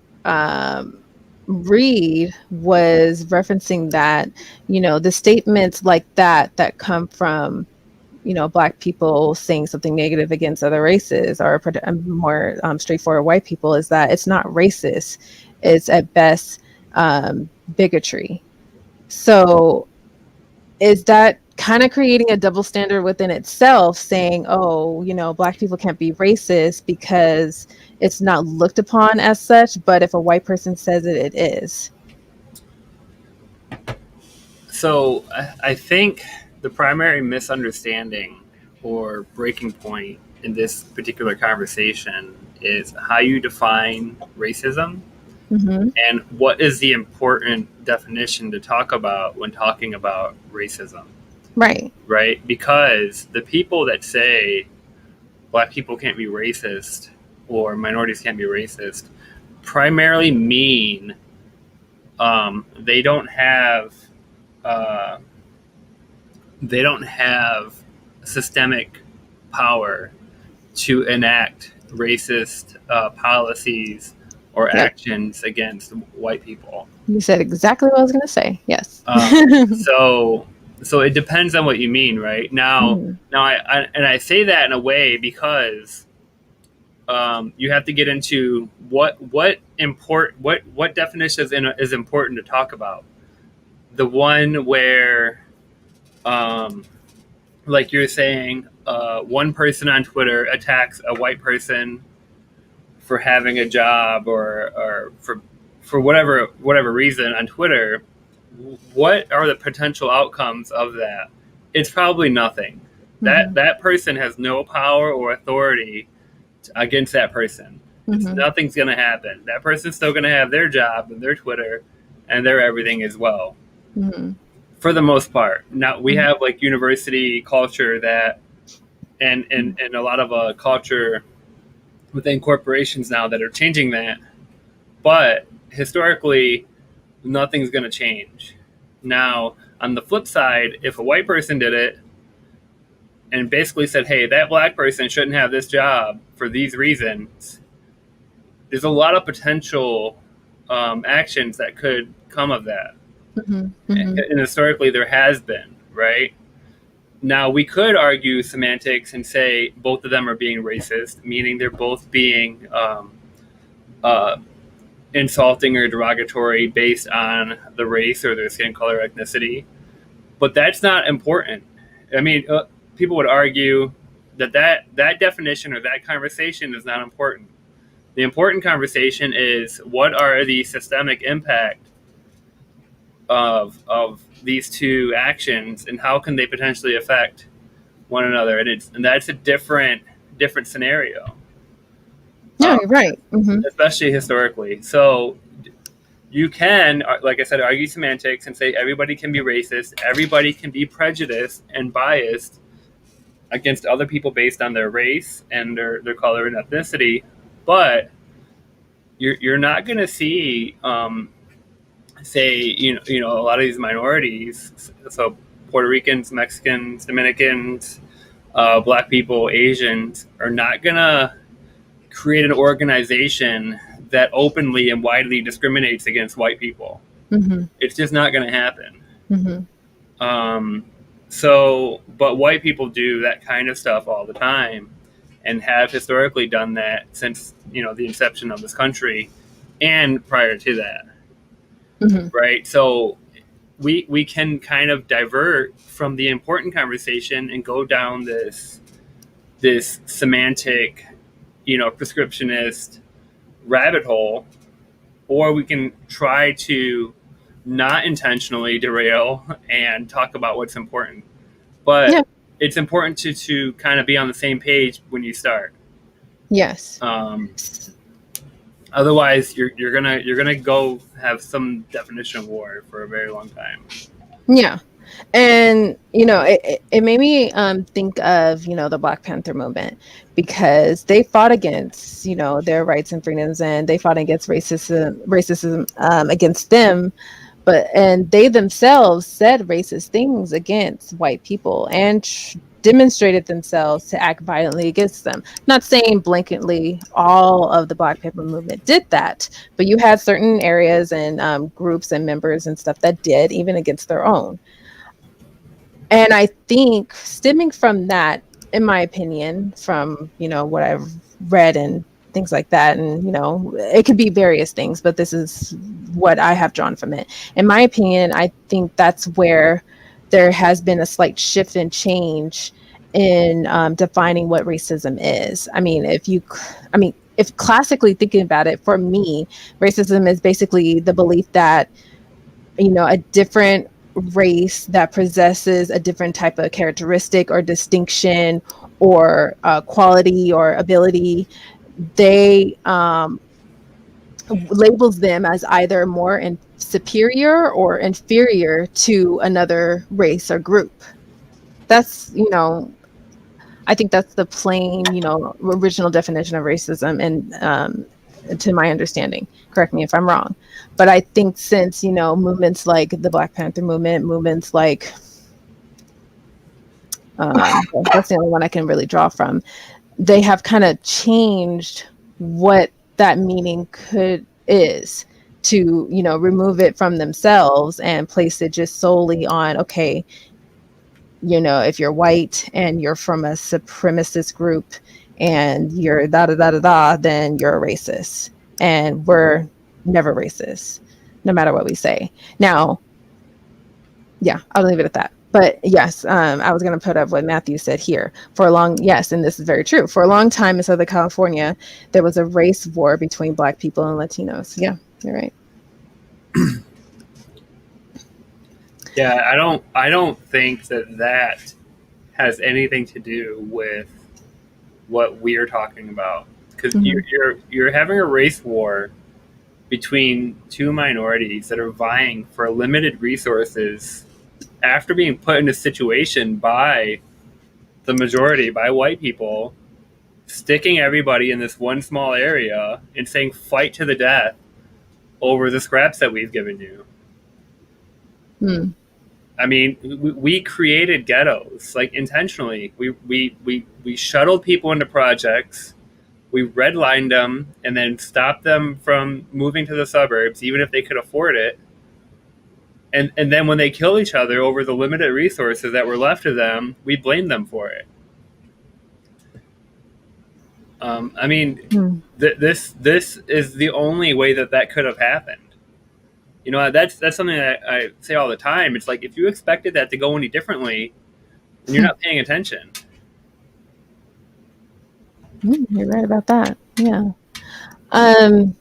A: read was referencing that, you know, the statements like that come from, you know, black people saying something negative against other races or more straightforward white people, is that it's not racist. It's at best bigotry. So is that kind of creating a double standard within itself, saying, oh, you know, black people can't be racist because it's not looked upon as such, but if a white person says it, it is?
B: So I think the primary misunderstanding or breaking point in this particular conversation is how you define racism and what is the important definition to talk about when talking about racism. Right? Because the people that say black people can't be racist or minorities can't be racist primarily mean they don't have systemic power to enact racist policies or actions against white people.
A: You said exactly what I was going to say. Yes.
B: So it depends on what you mean, right? Now I say that in a way because you have to get into what definition is important to talk about. The one where, like you're saying, one person on Twitter attacks a white person for having a job or for whatever reason on Twitter. What are the potential outcomes of that? It's probably nothing. That person has no power or authority against that person. Nothing's going to happen. That person's still going to have their job and their Twitter and their everything as well. For the most part. Now we have like university culture that, and a lot of culture within corporations now that are changing that. But historically, nothing's going to change. Now, on the flip side, if a white person did it and basically said, hey, that black person shouldn't have this job for these reasons, there's a lot of potential actions that could come of that. And historically, there has been, right? Now, we could argue semantics and say both of them are being racist, meaning they're both being insulting or derogatory based on the race or their skin color, ethnicity. But that's not important. I mean, people would argue that definition or that conversation is not important. The important conversation is what are the systemic impact of these two actions and how can they potentially affect one another, and that's a different scenario.
A: Yeah, you're right.
B: Especially historically. So you can, like I said, argue semantics and say everybody can be racist, everybody can be prejudiced and biased against other people based on their race and their color and ethnicity, but you're not going to see say you know a lot of these minorities, so Puerto Ricans, Mexicans, Dominicans, black people, Asians, are not gonna create an organization that openly and widely discriminates against white people. It's just not gonna happen. So, but white people do that kind of stuff all the time, and have historically done that since the inception of this country, and prior to that,
A: Hmm.
B: right? So we can kind of divert from the important conversation and go down this semantic, prescriptionist rabbit hole, or we can try to not intentionally derail and talk about what's important.
A: Yeah.
B: But it's important to kind of be on the same page when you start.
A: Yes.
B: Um, Otherwise, you're gonna go have some definition of war for a very long time.
A: Yeah. And it made me think of the Black Panther movement, because they fought against their rights and freedoms, and they fought against racism against them, and they themselves said racist things against white people, and demonstrated themselves to act violently against them. Not saying blanketly all of the Black Panther movement did that, but you had certain areas and groups and members and stuff that did, even against their own. And I think stemming from that, in my opinion, from what I've read and things like that, and it could be various things, but this is what I have drawn from it. In my opinion, I think that's where there has been a slight shift and change in defining what racism is. If classically thinking about it, for me, racism is basically the belief that a different race that possesses a different type of characteristic or distinction or quality or ability, they labels them as either more superior or inferior to another race or group. That's I think that's the plain original definition of racism, and to my understanding, correct me if I'm wrong, but I think since movements like the Black Panther movement, movements like that's the only one I can really draw from, they have kind of changed what that meaning is, to remove it from themselves and place it just solely on, okay, if you're white and you're from a supremacist group and you're da da da da da, then you're a racist. And we're never racist, no matter what we say. Now, yeah, I'll leave it at that. But yes, I was going to put up what Matthew said here. Yes, and this is very true. For a long time in Southern California, there was a race war between Black people and Latinos. Yeah, you're right.
B: Yeah, I don't think that has anything to do with what we're talking about, because
A: Mm-hmm.
B: you're having a race war between two minorities that are vying for limited resources after being put in a situation by the majority, by white people, sticking everybody in this one small area and saying fight to the death over the scraps that we've given you.
A: Mm.
B: I mean, we created ghettos, like, intentionally. We shuttled people into projects, we redlined them, and then stopped them from moving to the suburbs, even if they could afford it. And then when they kill each other over the limited resources that were left to them, we blame them for it. I mean,
A: Mm.
B: this is the only way that could have happened. That's something that I say all the time. It's like, if you expected that to go any differently, then you're not paying attention.
A: You're right about that. Yeah. Um,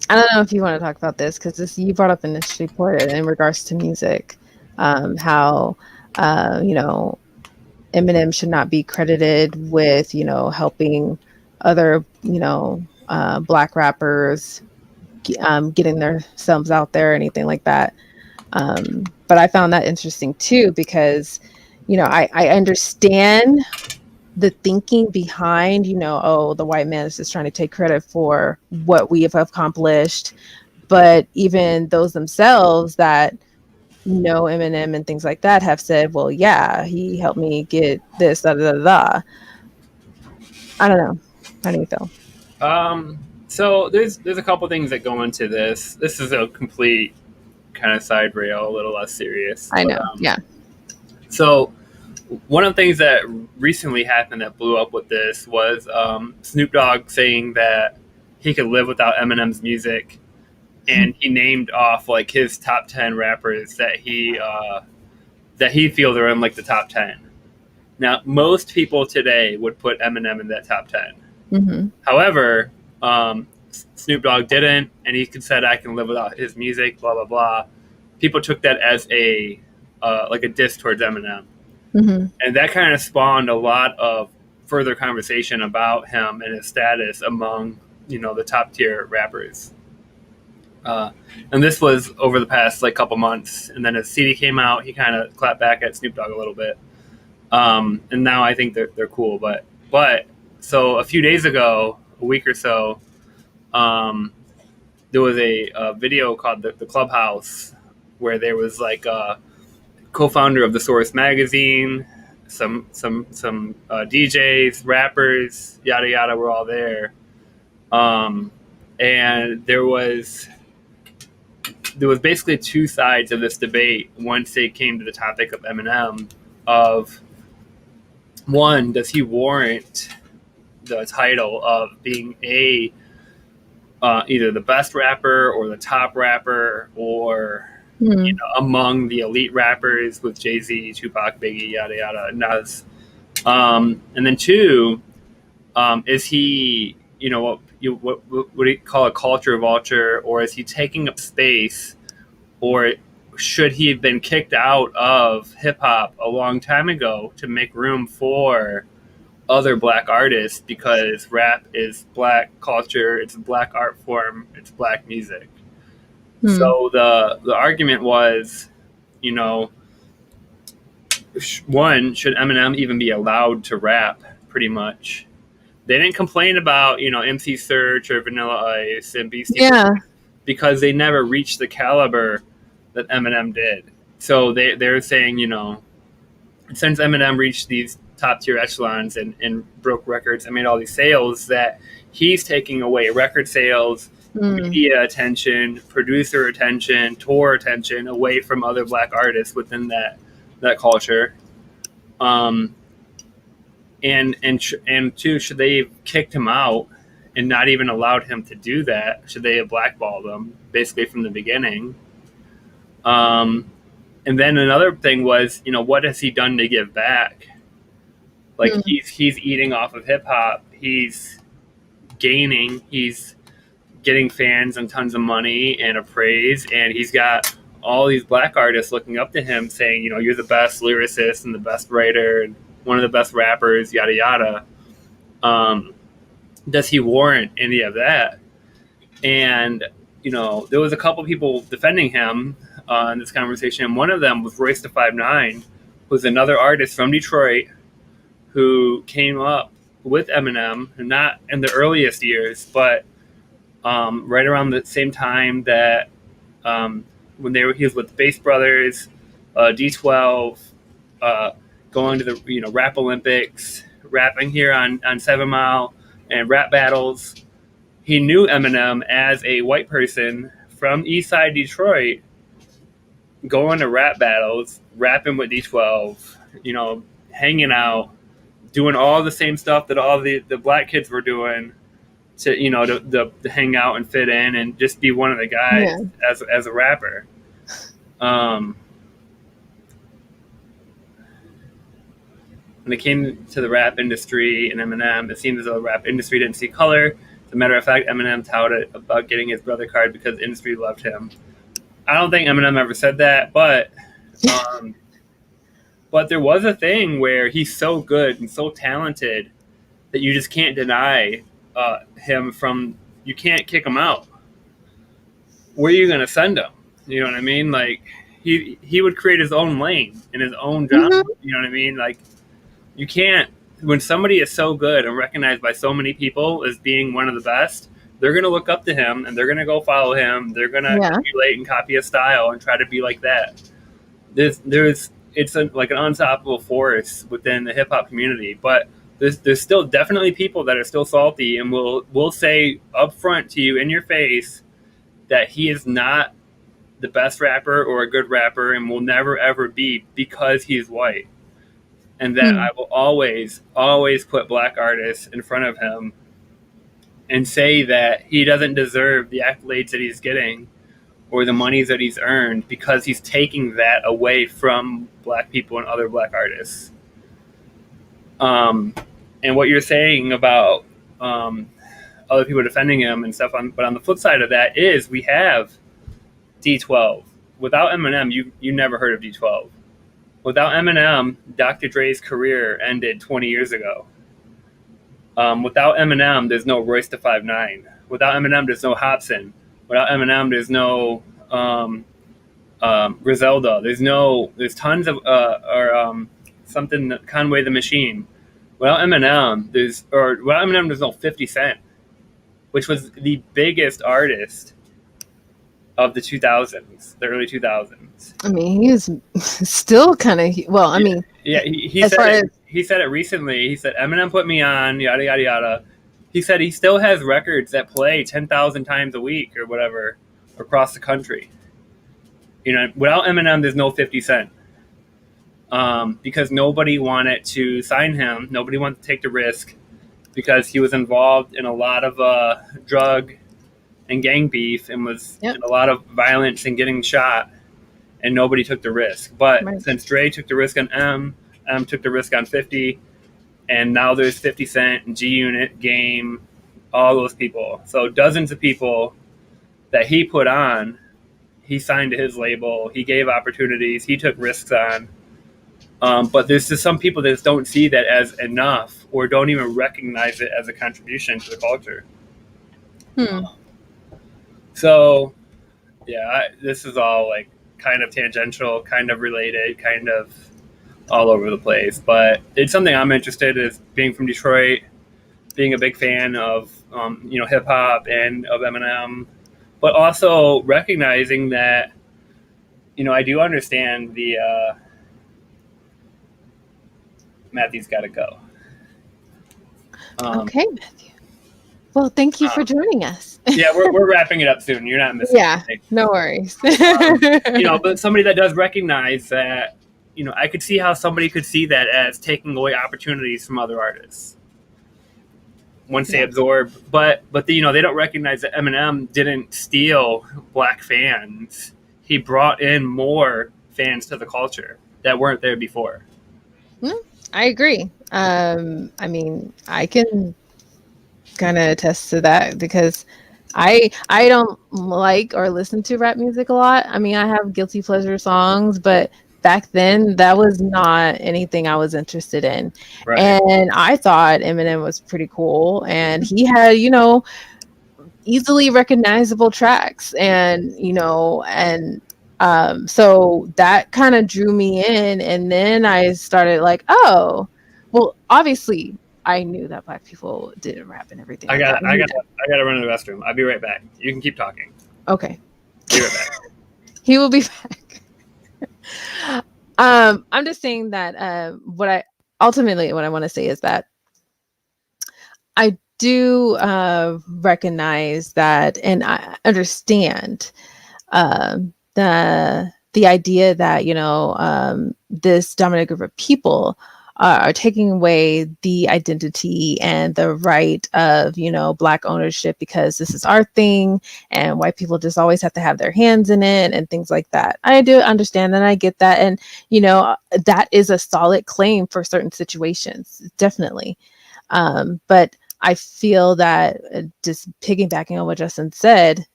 A: I don't know if you want to talk about this, because you brought up an interesting point in regards to music, how Eminem should not be credited with helping other Black rappers getting themselves out there or anything like that. But I found that interesting too, because I understand the thinking behind, oh, the white man is just trying to take credit for what we have accomplished. But even those themselves that know Eminem and things like that have said, well, yeah, he helped me get this, da da da da. I don't know. How do you feel?
B: So there's a couple things that go into this. This is a complete kind of side rail, a little less serious.
A: I
B: But
A: know. Yeah.
B: So one of the things that recently happened that blew up with this was Snoop Dogg saying that he could live without Eminem's music, and he named off like his top 10 rappers that he feels are in like the top 10. Now, most people today would put Eminem in that top 10.
A: Mm-hmm.
B: However, Snoop Dogg didn't, and he said, "I can live without his music." Blah blah blah. People took that as a like a diss towards Eminem,
A: Mm-hmm.
B: and that kind of spawned a lot of further conversation about him and his status among the top tier rappers. And this was over the past like couple months, and then as CD came out, he kind of clapped back at Snoop Dogg a little bit. And now I think they're cool, but so a few days ago, a week or so, there was a video called the Clubhouse, where there was like a co-founder of the Source magazine, some DJs, rappers, yada yada, were all there, and there was basically two sides of this debate once they came to the topic of Eminem. Of one, does he warrant the title of being either the best rapper or the top rapper, or among the elite rappers with Jay-Z, Tupac, Biggie, yada yada, Nas? And then two, is he what do you call a culture vulture, or is he taking up space, or should he have been kicked out of hip hop a long time ago to make room for other black artists, because rap is black culture, it's a black art form, it's black music. So the argument was, one, should Eminem even be allowed to rap? Pretty much, they didn't complain about MC Serch or Vanilla Ice and Beastie Boys, because they never reached the caliber that Eminem did. So they're saying, since Eminem reached these top tier echelons and broke records and made all these sales, that he's taking away record sales, media attention, producer attention, tour attention away from other black artists within that culture. And two, should they have kicked him out and not even allowed him to do that? Should they have blackballed him basically from the beginning? And then another thing was, what has he done to give back? Like he's eating off of hip hop. He's gaining. He's getting fans and tons of money and praise, and he's got all these black artists looking up to him, saying, you're the best lyricist and the best writer and one of the best rappers, yada yada. Does he warrant any of that? And there was a couple people defending him in this conversation. One of them was Royce da 5'9", who's another artist from Detroit who came up with Eminem, not in the earliest years, but right around the same time that when he was with the Bass Brothers, D12, going to the Rap Olympics, rapping here on 7 Mile and rap battles. He knew Eminem as a white person from Eastside Detroit, going to rap battles, rapping with D12, hanging out, doing all the same stuff that all the black kids were doing to hang out and fit in and just be one of the guys as a rapper. When it came to the rap industry and Eminem, it seems as though the rap industry didn't see color. As a matter of fact, Eminem touted about getting his brother card because the industry loved him. I don't think Eminem ever said that, but there was a thing where he's so good and so talented that you just can't deny him from. You can't kick him out. Where are you going to send him? You know what I mean? Like he would create his own lane in his own genre. You know what I mean? Like you can't. When somebody is so good and recognized by so many people as being one of the best, they're going to look up to him and they're going to go follow him. They're going to emulate and copy his style and try to be like that. It's like an unstoppable force within the hip hop community, but there's still definitely people that are still salty and will say up front to you in your face that he is not the best rapper or a good rapper and will never ever be because he's white. And that I will always, always put black artists in front of him and say that he doesn't deserve the accolades that he's getting or the monies that he's earned because he's taking that away from black people and other black artists. And what you're saying about other people defending him and stuff, but on the flip side of that is we have D12. Without Eminem, you never heard of D12. Without Eminem, Dr. Dre's career ended 20 years ago. Without Eminem, there's no Royce da 5'9". Without Eminem, there's no Hopsin. Without Eminem, there's no Griselda. There's tons of something Conway the Machine. Without Eminem, there's no 50 Cent, which was the biggest artist of the 2000s, the early 2000s.
A: I mean, he was still kind of, well, I mean.
B: Yeah, he said it recently. He said, Eminem put me on, yada, yada, yada. He said he still has records that play 10,000 times a week or whatever across the country. You know, without Eminem, there's no 50 Cent. Because nobody wanted to sign him. Nobody wanted to take the risk because he was involved in a lot of drug and gang beef and was in a lot of violence and getting shot, and nobody took the risk. But since Dre took the risk on M took the risk on 50, and now there's 50 Cent, G-Unit, Game, all those people. So dozens of people that he put on, he signed to his label, he gave opportunities, he took risks on. But there's just some people that just don't see that as enough or don't even recognize it as a contribution to the culture. So, yeah, this is all like kind of tangential, kind of related, kind of all over the place. But it's something I'm interested in, being from Detroit, being a big fan of hip hop and of Eminem, but also recognizing that I do understand the Matthew's got to go.
A: Okay, Matthew. Well, thank you for joining us.
B: Yeah, we're wrapping it up soon. You're not missing anything.
A: No worries.
B: But somebody that does recognize that, I could see how somebody could see that as taking away opportunities from other artists once they absorb. But they don't recognize that Eminem didn't steal black fans. He brought in more fans to the culture that weren't there before.
A: I agree. I mean, I can kind of attest to that because I don't like or listen to rap music a lot. I mean, I have guilty pleasure songs, but back then that was not anything I was interested in. Right. And I thought Eminem was pretty cool, and he had, easily recognizable tracks, and so that kind of drew me in, and then I started like, oh, well, obviously I knew that black people didn't rap and everything.
B: I got to run to the restroom. I'll be right back. You can keep talking.
A: Okay.
B: Be right back.
A: He will be back. I'm just saying that what I want to say is that I do recognize that, and I understand the idea that this dominant group of people are taking away the identity and the right of black ownership because this is our thing, and white people just always have to have their hands in it and things like that. I do understand and I get that, and that is a solid claim for certain situations, definitely. But I feel that just piggybacking on what Justin said,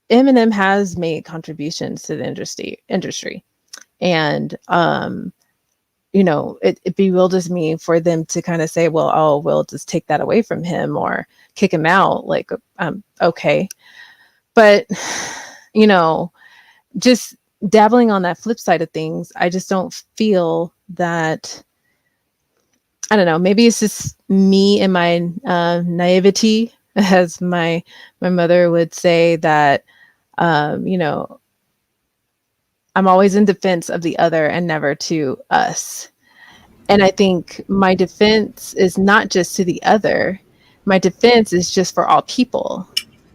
A: Eminem has made contributions to the industry. And, it bewilders me for them to kind of say, well, oh, we'll just take that away from him or kick him out. Like, okay. But, just dabbling on that flip side of things, I just don't feel that, I don't know, maybe it's just me and my naivety, as my mother would say, that, I'm always in defense of the other and never to us. And I think my defense is not just to the other. My defense is just for all people,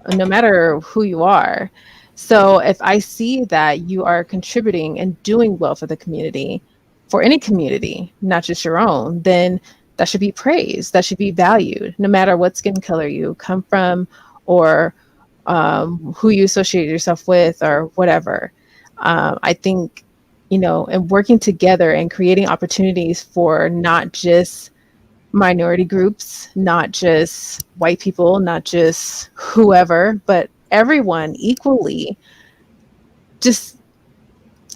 A: no matter who you are. So if I see that you are contributing and doing well for the community, for any community, not just your own, then that should be praised. That should be valued, no matter what skin color you come from or who you associate yourself with or whatever. I think, and working together and creating opportunities for not just minority groups, not just white people, not just whoever, but everyone equally. Just,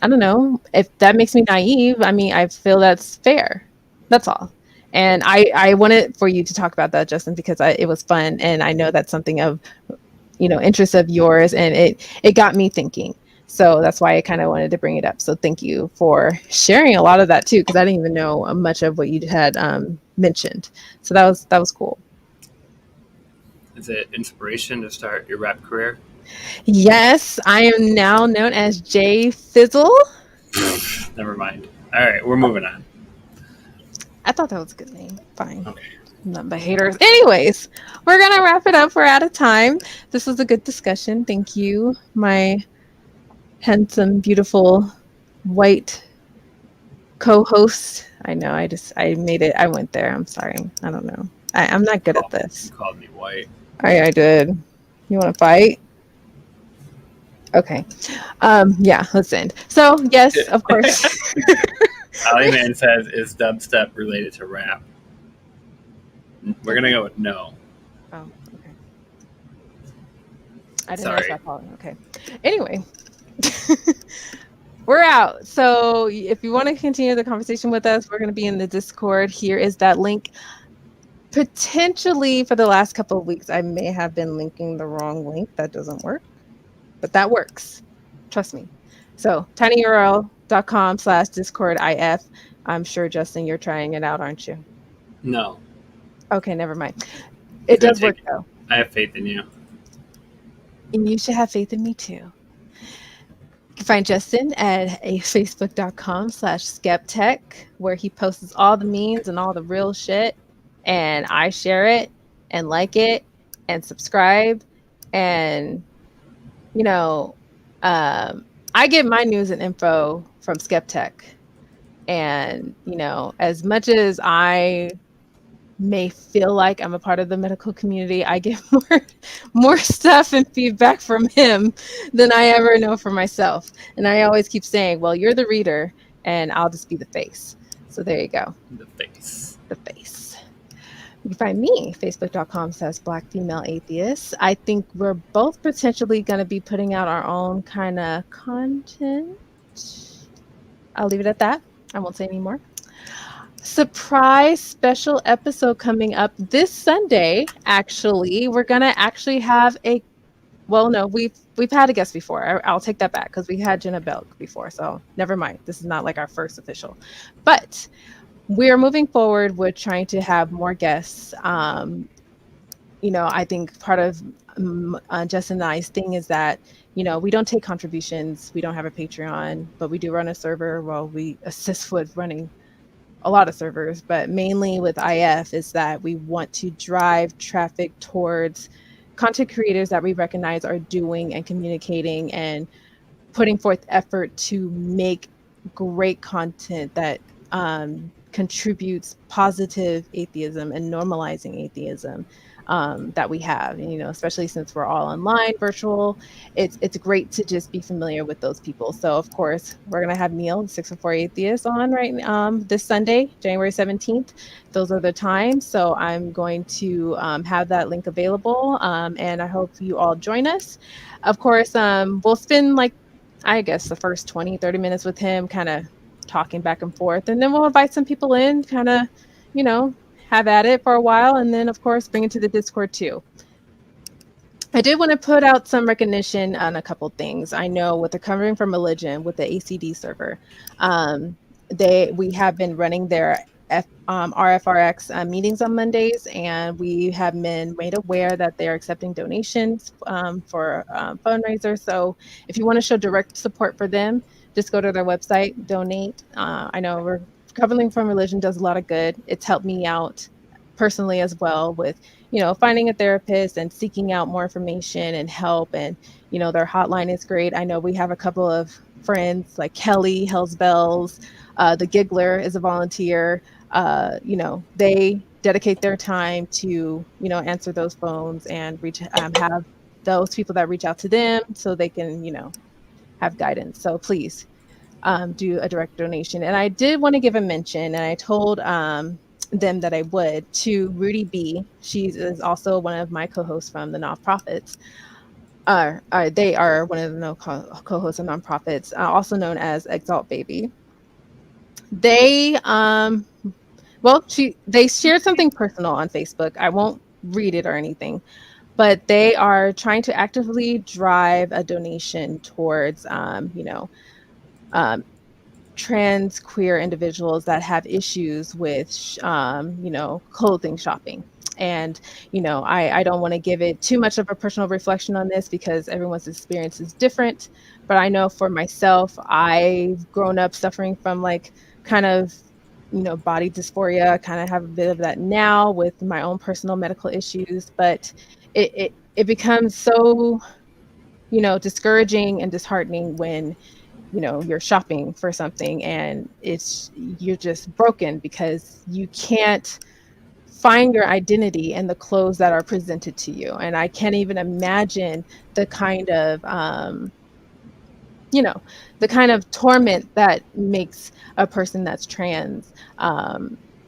A: I don't know if that makes me naive. I mean, I feel that's fair. That's all. And I wanted for you to talk about that, Justin, because it was fun. And I know that's something of, interest of yours. And it got me thinking. So that's why I kind of wanted to bring it up. So thank you for sharing a lot of that too, because I didn't even know much of what you had mentioned. So that was cool.
B: Is it inspiration to start your rap career?
A: Yes, I am now known as Jay Fizzle.
B: Never mind. All right, we're moving on.
A: I thought that was a good name. Fine.
B: Okay.
A: None but haters. Anyways, we're going to wrap it up. We're out of time. This was a good discussion. Thank you, my handsome, beautiful, white co-host. I know. I made it. I went there. I'm sorry. I don't know. I'm not good at this.
B: You called me white.
A: I did. You want to fight? Okay. Yeah, let's end. So, yes, of course.
B: Allyman says, is dubstep related to rap? We're going to go with no.
A: Oh, okay. I didn't
B: Sorry.
A: know if I Okay. Anyway, we're out. So if you want to continue the conversation with us, we're going to be in the Discord. Here is that link. Potentially for the last couple of weeks, I may have been linking the wrong link. That doesn't work, but that works. Trust me. So tinyurl.com/discordif. I'm sure, Justin, you're trying it out, aren't you?
B: No.
A: Okay, never mind. It does work though.
B: I have faith in you.
A: And you should have faith in me too. You can find Justin at facebook.com/skeptech, where he posts all the memes and all the real shit. And I share it and like it and subscribe. And, I get my news and info from Skeptech. And, as much as I may feel like I'm a part of the medical community, I get more stuff and feedback from him than I ever know for myself. And I always keep saying, well, you're the reader and I'll just be the face. So there you go.
B: The face.
A: The face. You can find me, facebook.com/blackfemaleatheist. I think we're both potentially going to be putting out our own kind of content. I'll leave it at that. I won't say any more. Surprise special episode coming up this Sunday. Actually, we're gonna actually have we've had a guest before. I'll take that back because we had Jena before, so never mind. This is not like our first official, but we're moving forward with trying to have more guests. I think part of Justin and I's thing is that we don't take contributions. We don't have a Patreon, but we do run a server. Well, we assist with running a lot of servers, but mainly with IF is that we want to drive traffic towards content creators that we recognize are doing and communicating and putting forth effort to make great content that contributes positive atheism and normalizing atheism that we have. And, especially since we're all online, virtual, it's great to just be familiar with those people. So, of course, we're going to have Neil, 604 Atheist, on this Sunday, January 17th. Those are the times. So I'm going to have that link available. And I hope you all join us. Of course, we'll spend the first 20-30 minutes with him, kind of talking back and forth. And then we'll invite some people in, kind of, have at it for a while, and then of course bring it to the Discord too. I did want to put out some recognition on a couple things. I know with the Covering from Religion, with the ACD server, we have been running their RFRX meetings on Mondays, and we have been made aware that they are accepting donations for fundraisers. So if you want to show direct support for them, just go to their website, donate. I know Covering from Religion does a lot of good. It's helped me out personally as well with, finding a therapist and seeking out more information and help. And, their hotline is great. I know we have a couple of friends like Kelly, Hells Bells, the Giggler is a volunteer. They dedicate their time to, answer those phones and have those people that reach out to them so they can, have guidance. So please do a direct donation. And I did want to give a mention, and I told them that I would, to Rudy B. She is also one of my co-hosts from the nonprofits. They are one of the co-hosts of nonprofits, also known as Exalt Baby. They they shared something personal on Facebook. I won't read it or anything, but they are trying to actively drive a donation towards um, trans queer individuals that have issues with clothing shopping. And I don't want to give it too much of a personal reflection on this because everyone's experience is different, but I know for myself, I've grown up suffering from like kind of body dysphoria. I kind of have a bit of that now with my own personal medical issues, but it becomes so discouraging and disheartening when you're shopping for something and you're just broken because you can't find your identity in the clothes that are presented to you. And I can't even imagine the kind of the kind of torment that makes a person that's trans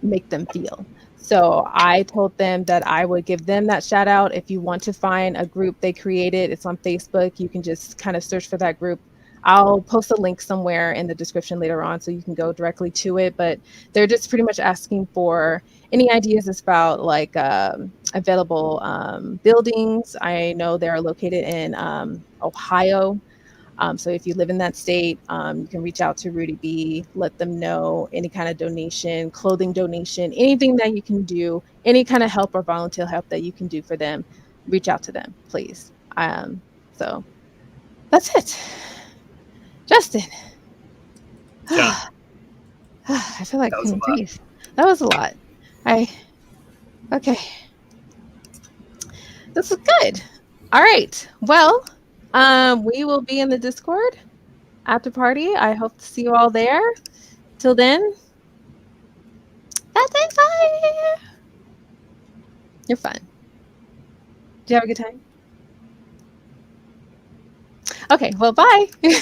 A: make them feel. So I told them that I would give them that shout out. If you want to find a group they created, it's on Facebook. You can just kind of search for that group. I'll post a link somewhere in the description later on so you can go directly to it. But they're just pretty much asking for any ideas about like available buildings. I know they're located in Ohio. So if you live in that state, you can reach out to Rudy B, let them know any kind of donation, clothing donation, anything that you can do, any kind of help or volunteer help that you can do for them, reach out to them, please. So that's it. Justin.
B: John,
A: I feel like
B: that
A: I
B: was a
A: couldn't
B: lot.
A: breathe. That was a lot. Okay. This is good. All right. Well, we will be in the Discord after party. I hope to see you all there. Till then, that's it. Bye. You're fun. Did you have a good time? Okay. Well, bye.